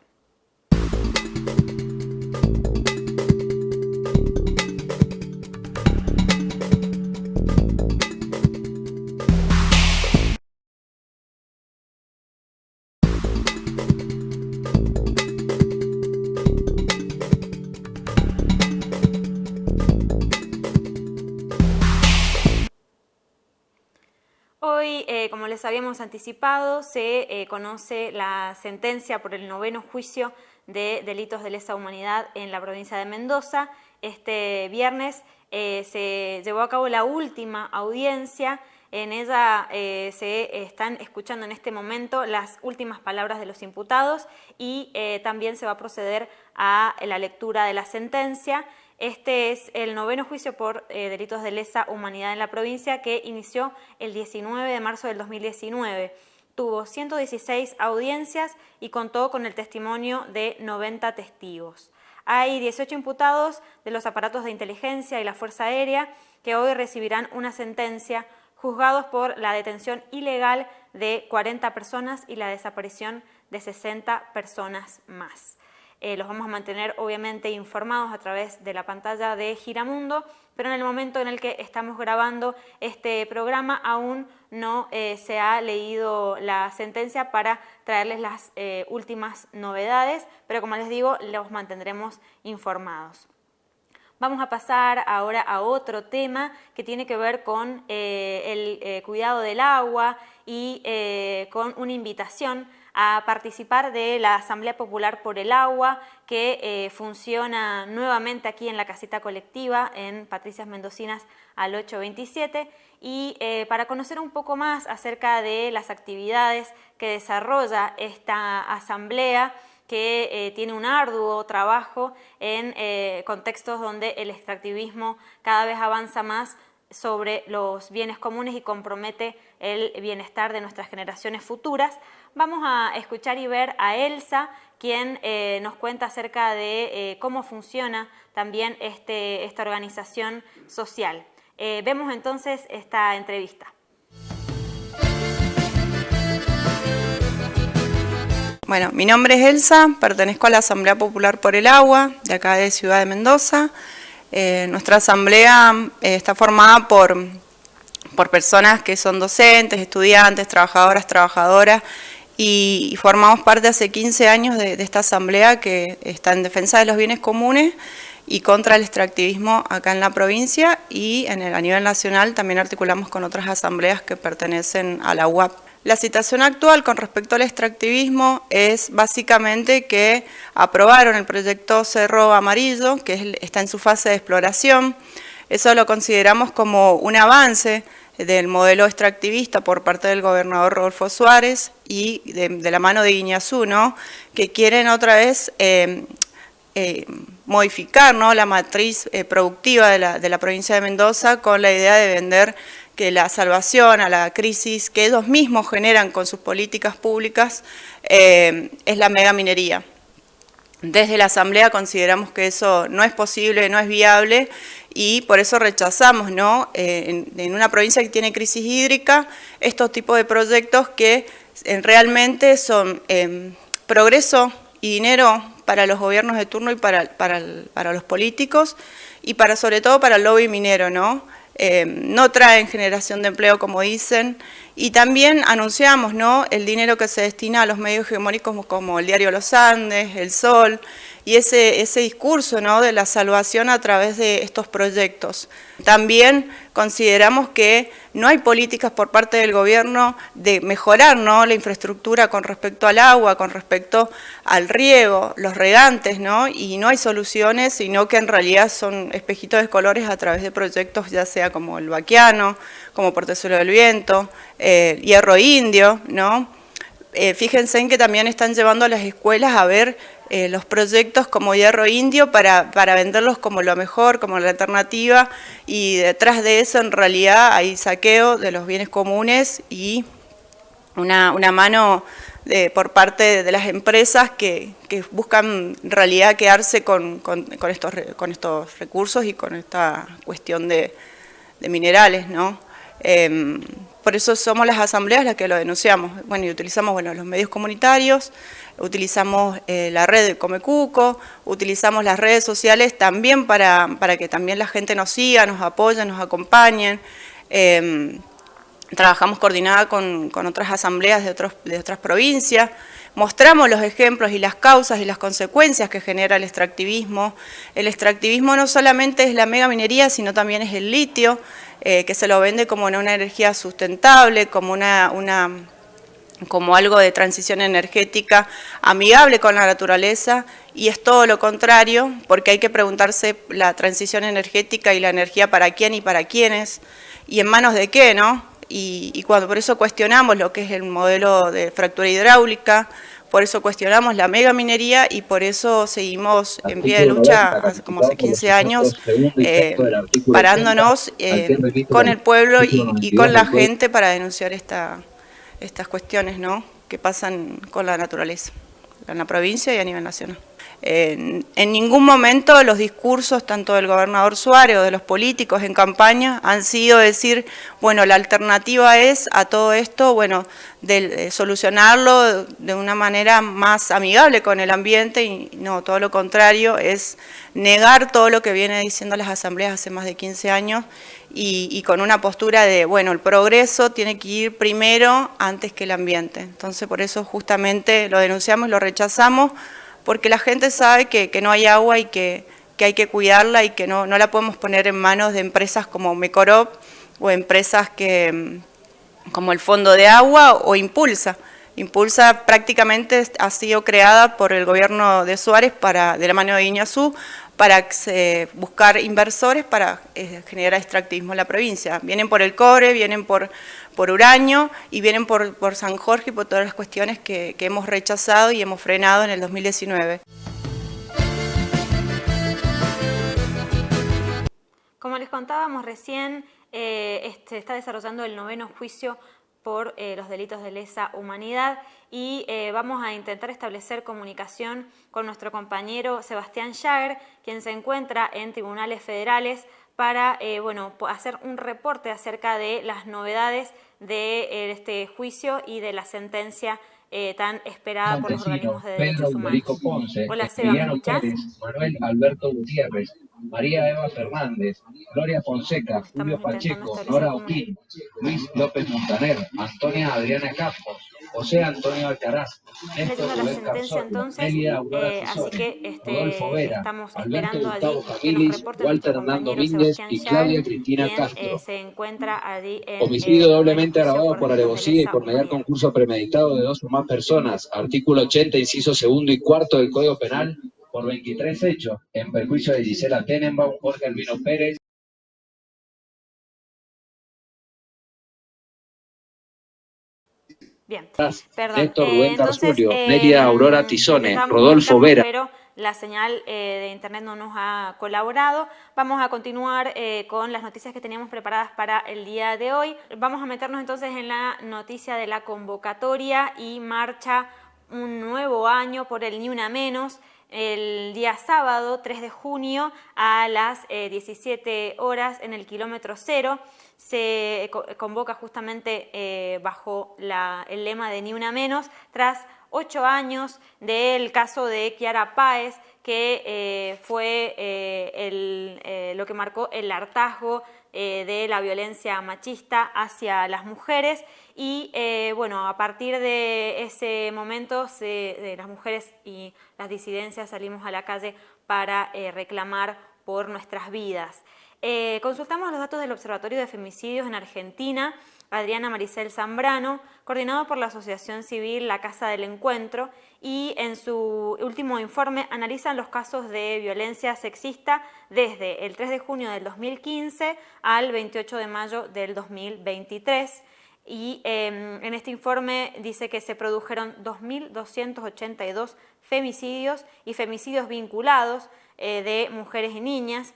Hoy, como les habíamos anticipado, se conoce la sentencia por el 9º juicio de delitos de lesa humanidad en la provincia de Mendoza. Este viernes se llevó a cabo la última audiencia. En ella se están escuchando en este momento las últimas palabras de los imputados y también se va a proceder a la lectura de la sentencia. Este es el 9º juicio por delitos de lesa humanidad en la provincia, que inició el 19 de marzo del 2019. Tuvo 116 audiencias y contó con el testimonio de 90 testigos. Hay 18 imputados de los aparatos de inteligencia y la Fuerza Aérea que hoy recibirán una sentencia, juzgados por la detención ilegal de 40 personas y la desaparición de 60 personas más. Los vamos a mantener obviamente informados a través de la pantalla de Giramundo, pero en el momento en el que estamos grabando este programa aún no se ha leído la sentencia para traerles las últimas novedades, pero como les digo, los mantendremos informados. Vamos a pasar ahora a otro tema que tiene que ver con el cuidado del agua y con una invitación a participar de la Asamblea Popular por el Agua, que funciona nuevamente aquí en la casita colectiva en Patricias Mendocinas al 827, y para conocer un poco más acerca de las actividades que desarrolla esta asamblea, que tiene un arduo trabajo en contextos donde el extractivismo cada vez avanza más sobre los bienes comunes y compromete el bienestar de nuestras generaciones futuras. Vamos a escuchar y ver a Elsa, quien nos cuenta acerca de cómo funciona también esta organización social. Vemos entonces esta entrevista. Bueno, mi nombre es Elsa, pertenezco a la Asamblea Popular por el Agua, de acá de Ciudad de Mendoza. Nuestra asamblea está formada por personas que son docentes, estudiantes, trabajadoras y formamos parte hace 15 años de esta asamblea que está en defensa de los bienes comunes y contra el extractivismo acá en la provincia, y a nivel nacional también articulamos con otras asambleas que pertenecen a la UAP. La situación actual con respecto al extractivismo es básicamente que aprobaron el proyecto Cerro Amarillo, que está en su fase de exploración. Eso lo consideramos como un avance del modelo extractivista por parte del gobernador Rodolfo Suárez y de la mano de Guiñazú, ¿no? Que quieren otra vez modificar, ¿no?, la matriz productiva de la provincia de Mendoza, con la idea de vender que la salvación a la crisis que ellos mismos generan con sus políticas públicas es la megaminería. Desde la Asamblea consideramos que eso no es posible, no es viable, y por eso rechazamos, ¿no?, en una provincia que tiene crisis hídrica, estos tipos de proyectos que realmente son progreso y dinero para los gobiernos de turno y para los políticos, y sobre todo para el lobby minero, ¿no? No traen generación de empleo, como dicen, y también anunciamos, ¿no?, el dinero que se destina a los medios hegemónicos como el diario Los Andes, El Sol, y ese discurso, ¿no?, de la salvación a través de estos proyectos. También consideramos que no hay políticas por parte del gobierno de mejorar, ¿no?, la infraestructura con respecto al agua, con respecto al riego, los regantes, ¿no?, y no hay soluciones, sino que en realidad son espejitos de colores a través de proyectos, ya sea como el Baquiano, como Portezuelo del Viento, Hierro Indio, ¿no? Fíjense en que también están llevando a las escuelas a ver los proyectos como Hierro Indio para venderlos como lo mejor, como la alternativa, y detrás de eso en realidad hay saqueo de los bienes comunes y una mano por parte de las empresas que buscan en realidad quedarse con estos recursos y con esta cuestión de minerales, ¿no? Por eso somos las asambleas las que lo denunciamos. Bueno, y utilizamos los medios comunitarios, utilizamos la red de Comecuco, utilizamos las redes sociales también para que también la gente nos siga, nos apoye, nos acompañen. Trabajamos coordinada con otras asambleas de otras provincias. Mostramos los ejemplos y las causas y las consecuencias que genera el extractivismo. El extractivismo no solamente es la megaminería, sino también es el litio, que se lo vende como una energía sustentable, como algo de transición energética amigable con la naturaleza, y es todo lo contrario, porque hay que preguntarse la transición energética y la energía para quién y para quiénes, y en manos de qué, ¿no? Y por eso cuestionamos lo que es el modelo de fractura hidráulica, por eso cuestionamos la megaminería y por eso seguimos en pie de lucha hace 15 años, parándonos con el pueblo y con la gente para denunciar estas cuestiones, ¿no?, que pasan con la naturaleza, en la provincia y a nivel nacional. En ningún momento los discursos, tanto del gobernador Suárez o de los políticos en campaña, han sido decir, bueno, la alternativa es a todo esto, bueno, de solucionarlo de una manera más amigable con el ambiente, y no, todo lo contrario, es negar todo lo que viene diciendo las asambleas hace más de 15 años, y con una postura de, bueno, el progreso tiene que ir primero antes que el ambiente. Entonces, por eso justamente lo denunciamos y lo rechazamos, porque la gente sabe que no hay agua y que hay que cuidarla y que no la podemos poner en manos de empresas como Mecorop o empresas como el Fondo de Agua o Impulsa. Impulsa prácticamente ha sido creada por el gobierno de Suárez de la mano de Guiñazú para buscar inversores para generar extractivismo en la provincia. Vienen por el cobre, vienen por uranio y vienen por San Jorge y por todas las cuestiones que hemos rechazado y hemos frenado en el 2019. Como les contábamos recién, se está desarrollando el 9º juicio por los delitos de lesa humanidad y vamos a intentar establecer comunicación con nuestro compañero Sebastián Jager, quien se encuentra en tribunales federales para hacer un reporte acerca de las novedades de este juicio y de la sentencia tan esperada por los organismos de derechos humanos. Hola, Seba, ¿me escuchás? Manuel Alberto Gutiérrez, María Eva Fernández, Gloria Fonseca, Julio Pacheco, Nora Oquín, Luis López Montaner, Antonia Adriana Campos, José Antonio Alcaraz, leyendo la sentencia entonces, así que Rodolfo Vera, estamos Alberto esperando allí Gustavo que nos Camilis, reporte Walter nuestro Hernán compañero Domínguez Sebastián y Yael, Claudia Cristina quien Castro. se encuentra allí en Homicidio noveno doblemente juicio agravado por delitos de alevosía y lesa por mediar humanidad. concurso premeditado de 2 o más personas. Artículo 80, inciso segundo y cuarto del Código Penal, por 23 hechos, en perjuicio de Gisela Tenenbaum, Jorge Albino Pérez. Bien, perdón. Néstor Rubén Entonces, Tarzulio, Nelia Aurora Tizone, intentábamos Rodolfo comunicarnos, Vera. pero la señal de internet no nos ha colaborado. Vamos a continuar con las noticias que teníamos preparadas para el día de hoy. Vamos a meternos entonces en la noticia de la convocatoria y marcha un nuevo año por el Ni Una Menos. El día sábado 3 de junio a las 17 horas en el kilómetro cero se convoca justamente bajo el lema de Ni Una Menos, tras 8 años del caso de Kiara Páez, que fue lo que marcó el hartazgo de la violencia machista hacia las mujeres. Y bueno, a partir de ese momento las mujeres y las disidencias salimos a la calle para reclamar por nuestras vidas. Consultamos los datos del Observatorio de Femicidios en Argentina, Adriana Maricel Zambrano, coordinado por la Asociación Civil La Casa del Encuentro, y en su último informe analizan los casos de violencia sexista desde el 3 de junio del 2015 al 28 de mayo del 2023. Y en este informe dice que se produjeron 2.282 femicidios y femicidios vinculados de mujeres y niñas.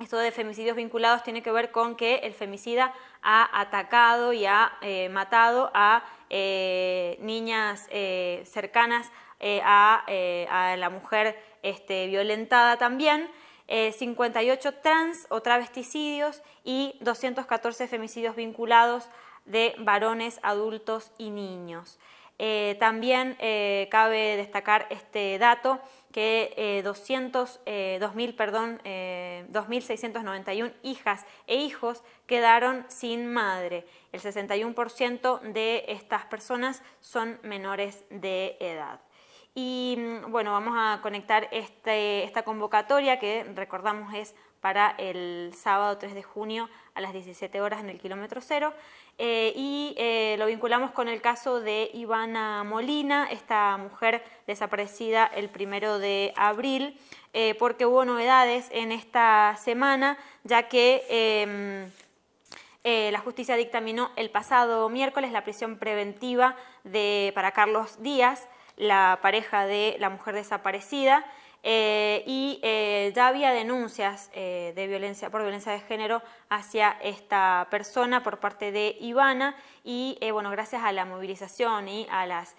Esto de femicidios vinculados tiene que ver con que el femicida ha atacado y ha matado a niñas cercanas a la mujer violentada también, 58 trans o travesticidios y 214 femicidios vinculados de varones, adultos y niños. También cabe destacar este dato que 2.691 hijas e hijos quedaron sin madre. El 61% de estas personas son menores de edad. Y bueno, vamos a conectar esta convocatoria que recordamos es para el sábado 3 de junio a las 17 horas en el kilómetro cero. Lo vinculamos con el caso de Ivana Molina, esta mujer desaparecida el 1 de abril, porque hubo novedades en esta semana, ya que la justicia dictaminó el pasado miércoles la prisión preventiva para Carlos Díaz, la pareja de la mujer desaparecida. Ya había denuncias por violencia de género hacia esta persona por parte de Ivana y bueno, gracias a la movilización y a los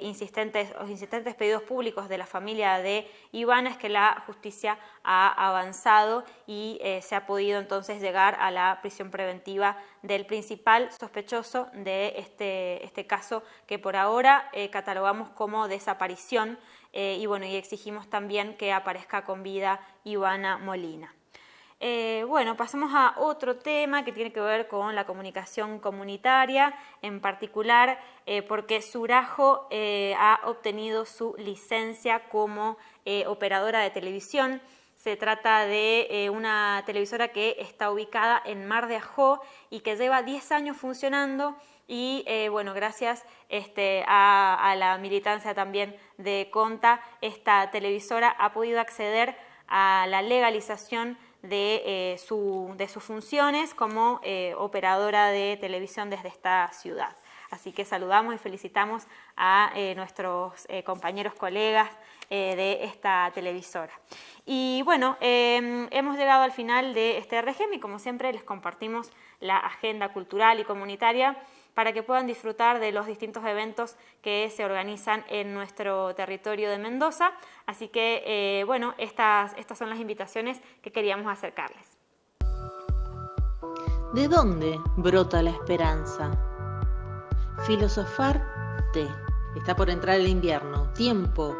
insistentes pedidos públicos de la familia de Ivana es que la justicia ha avanzado y se ha podido entonces llegar a la prisión preventiva del principal sospechoso de este caso que por ahora catalogamos como desaparición. Y bueno, y exigimos también que aparezca con vida Ivana Molina. Bueno, pasamos a otro tema que tiene que ver con la comunicación comunitaria, en particular porque Surajo ha obtenido su licencia como operadora de televisión. Se trata de una televisora que está ubicada en Mar de Ajó y que lleva 10 años funcionando. Y bueno, gracias a la militancia también de Conta, esta televisora ha podido acceder a la legalización de sus funciones como operadora de televisión desde esta ciudad. Así que saludamos y felicitamos a nuestros compañeros, colegas de esta televisora. Y bueno, hemos llegado al final de este RGM y como siempre les compartimos la agenda cultural y comunitaria para que puedan disfrutar de los distintos eventos que se organizan en nuestro territorio de Mendoza. Así que, bueno, estas son las invitaciones que queríamos acercarles. ¿De dónde brota la esperanza? Filosofar té. Está por entrar el invierno, tiempo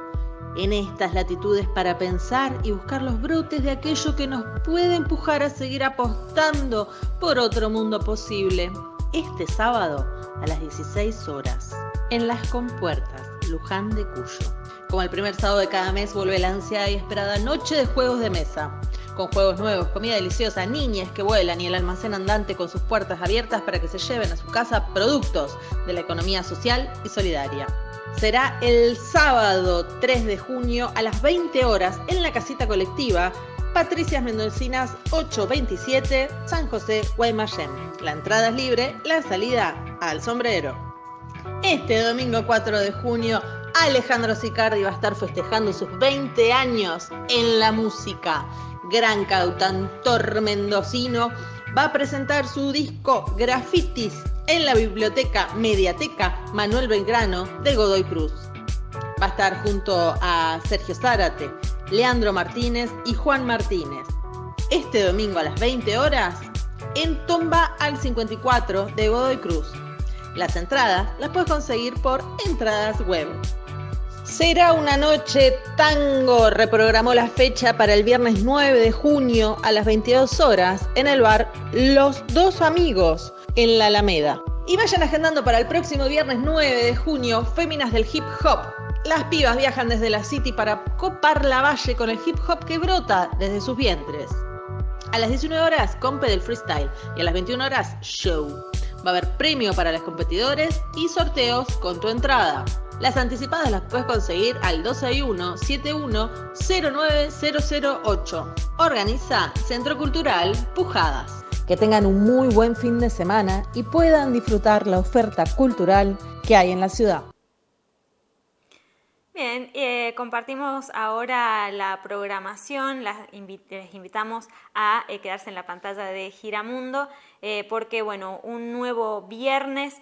en estas latitudes para pensar y buscar los brotes de aquello que nos puede empujar a seguir apostando por otro mundo posible. Este sábado a las 16 horas en Las Compuertas, Luján de Cuyo. Como el primer sábado de cada mes vuelve la ansiada y esperada noche de juegos de mesa. Con juegos nuevos, comida deliciosa, niñas que vuelan y el almacén andante con sus puertas abiertas para que se lleven a su casa productos de la economía social y solidaria. Será el sábado 3 de junio a las 20 horas en la casita colectiva Patricias Mendocinas 827, San José, Guaymallén. La entrada es libre, la salida al sombrero. Este domingo 4 de junio, Alejandro Sicardi va a estar festejando sus 20 años en la música. Gran cantautor mendocino va a presentar su disco Grafitis en la biblioteca Mediateca Manuel Belgrano de Godoy Cruz. Va a estar junto a Sergio Zárate, Leandro Martínez y Juan Martínez. Este domingo a las 20 horas en Tomba al 54 de Godoy Cruz. Las entradas las puedes conseguir por Entradas Web. Será una noche tango. Reprogramó la fecha para el viernes 9 de junio a las 22 horas en el bar Los Dos Amigos en la Alameda. Y vayan agendando para el próximo viernes 9 de junio Féminas del Hip Hop. Las pibas viajan desde la City para copar la valle con el hip hop que brota desde sus vientres. A las 19 horas, compe del freestyle y a las 21 horas, show. Va a haber premio para los competidores y sorteos con tu entrada. Las anticipadas las puedes conseguir al 261-71-09008. Organiza Centro Cultural Pujadas. Que tengan un muy buen fin de semana y puedan disfrutar la oferta cultural que hay en la ciudad. Bien, compartimos ahora la programación, les invitamos a quedarse en la pantalla de Giramundo porque bueno, un nuevo viernes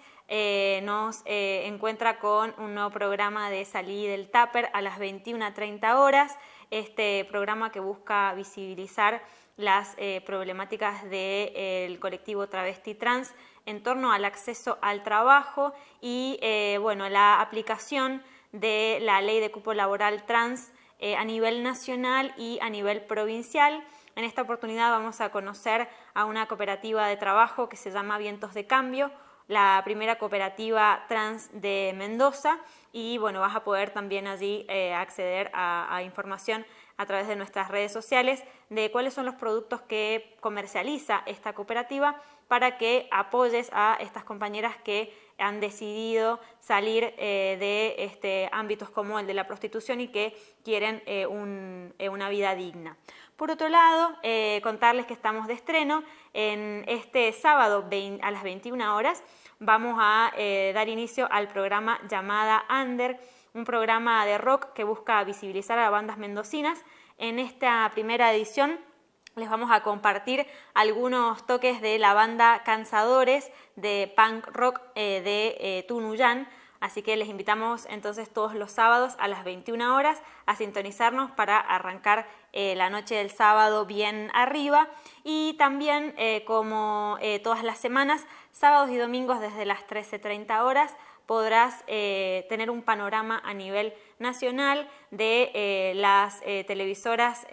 nos encuentra con un nuevo programa de Salí del Tupper a las 21:30 horas, este programa que busca visibilizar las problemáticas del colectivo travesti trans en torno al acceso al trabajo y bueno, la aplicación de la ley de cupo laboral trans a nivel nacional y a nivel provincial. En esta oportunidad vamos a conocer a una cooperativa de trabajo que se llama Vientos de Cambio, la primera cooperativa trans de Mendoza, y bueno, vas a poder también allí acceder a información a través de nuestras redes sociales de cuáles son los productos que comercializa esta cooperativa para que apoyes a estas compañeras que han decidido salir de ámbitos como el de la prostitución y que quieren una vida digna. Por otro lado, contarles que estamos de estreno en este sábado a las 21 horas. Vamos a dar inicio al programa Llamada Under, un programa de rock que busca visibilizar a bandas mendocinas. En esta primera edición les vamos a compartir algunos toques de la banda Cansadores de punk rock de Tunuyán. Así que les invitamos entonces todos los sábados a las 21 horas a sintonizarnos para arrancar la noche del sábado bien arriba. Y también, como todas las semanas, sábados y domingos desde las 13:30 horas, podrás tener un panorama a nivel nacional de las televisoras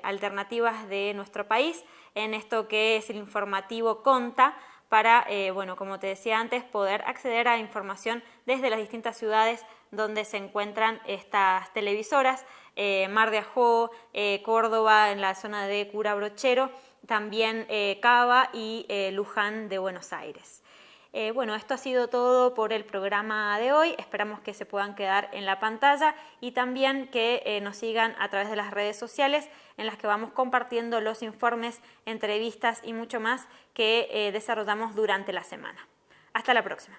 alternativas de nuestro país, en esto que es el informativo Conta, para, bueno, como te decía antes, poder acceder a información desde las distintas ciudades donde se encuentran estas televisoras, Mar de Ajó, Córdoba, en la zona de Cura Brochero, también Cava y Luján de Buenos Aires. Bueno, esto ha sido todo por el programa de hoy. Esperamos que se puedan quedar en la pantalla y también que nos sigan a través de las redes sociales en las que vamos compartiendo los informes, entrevistas y mucho más que desarrollamos durante la semana. Hasta la próxima.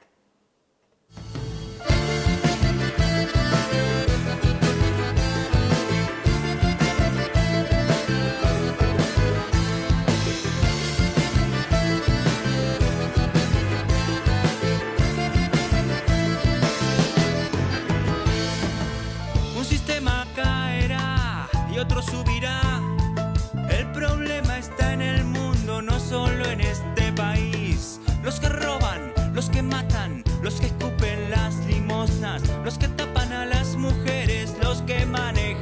Y otro subirá. El problema está en el mundo, no solo en este país. Los que roban, los que matan, los que escupen las limosnas, los que tapan a las mujeres, los que manejan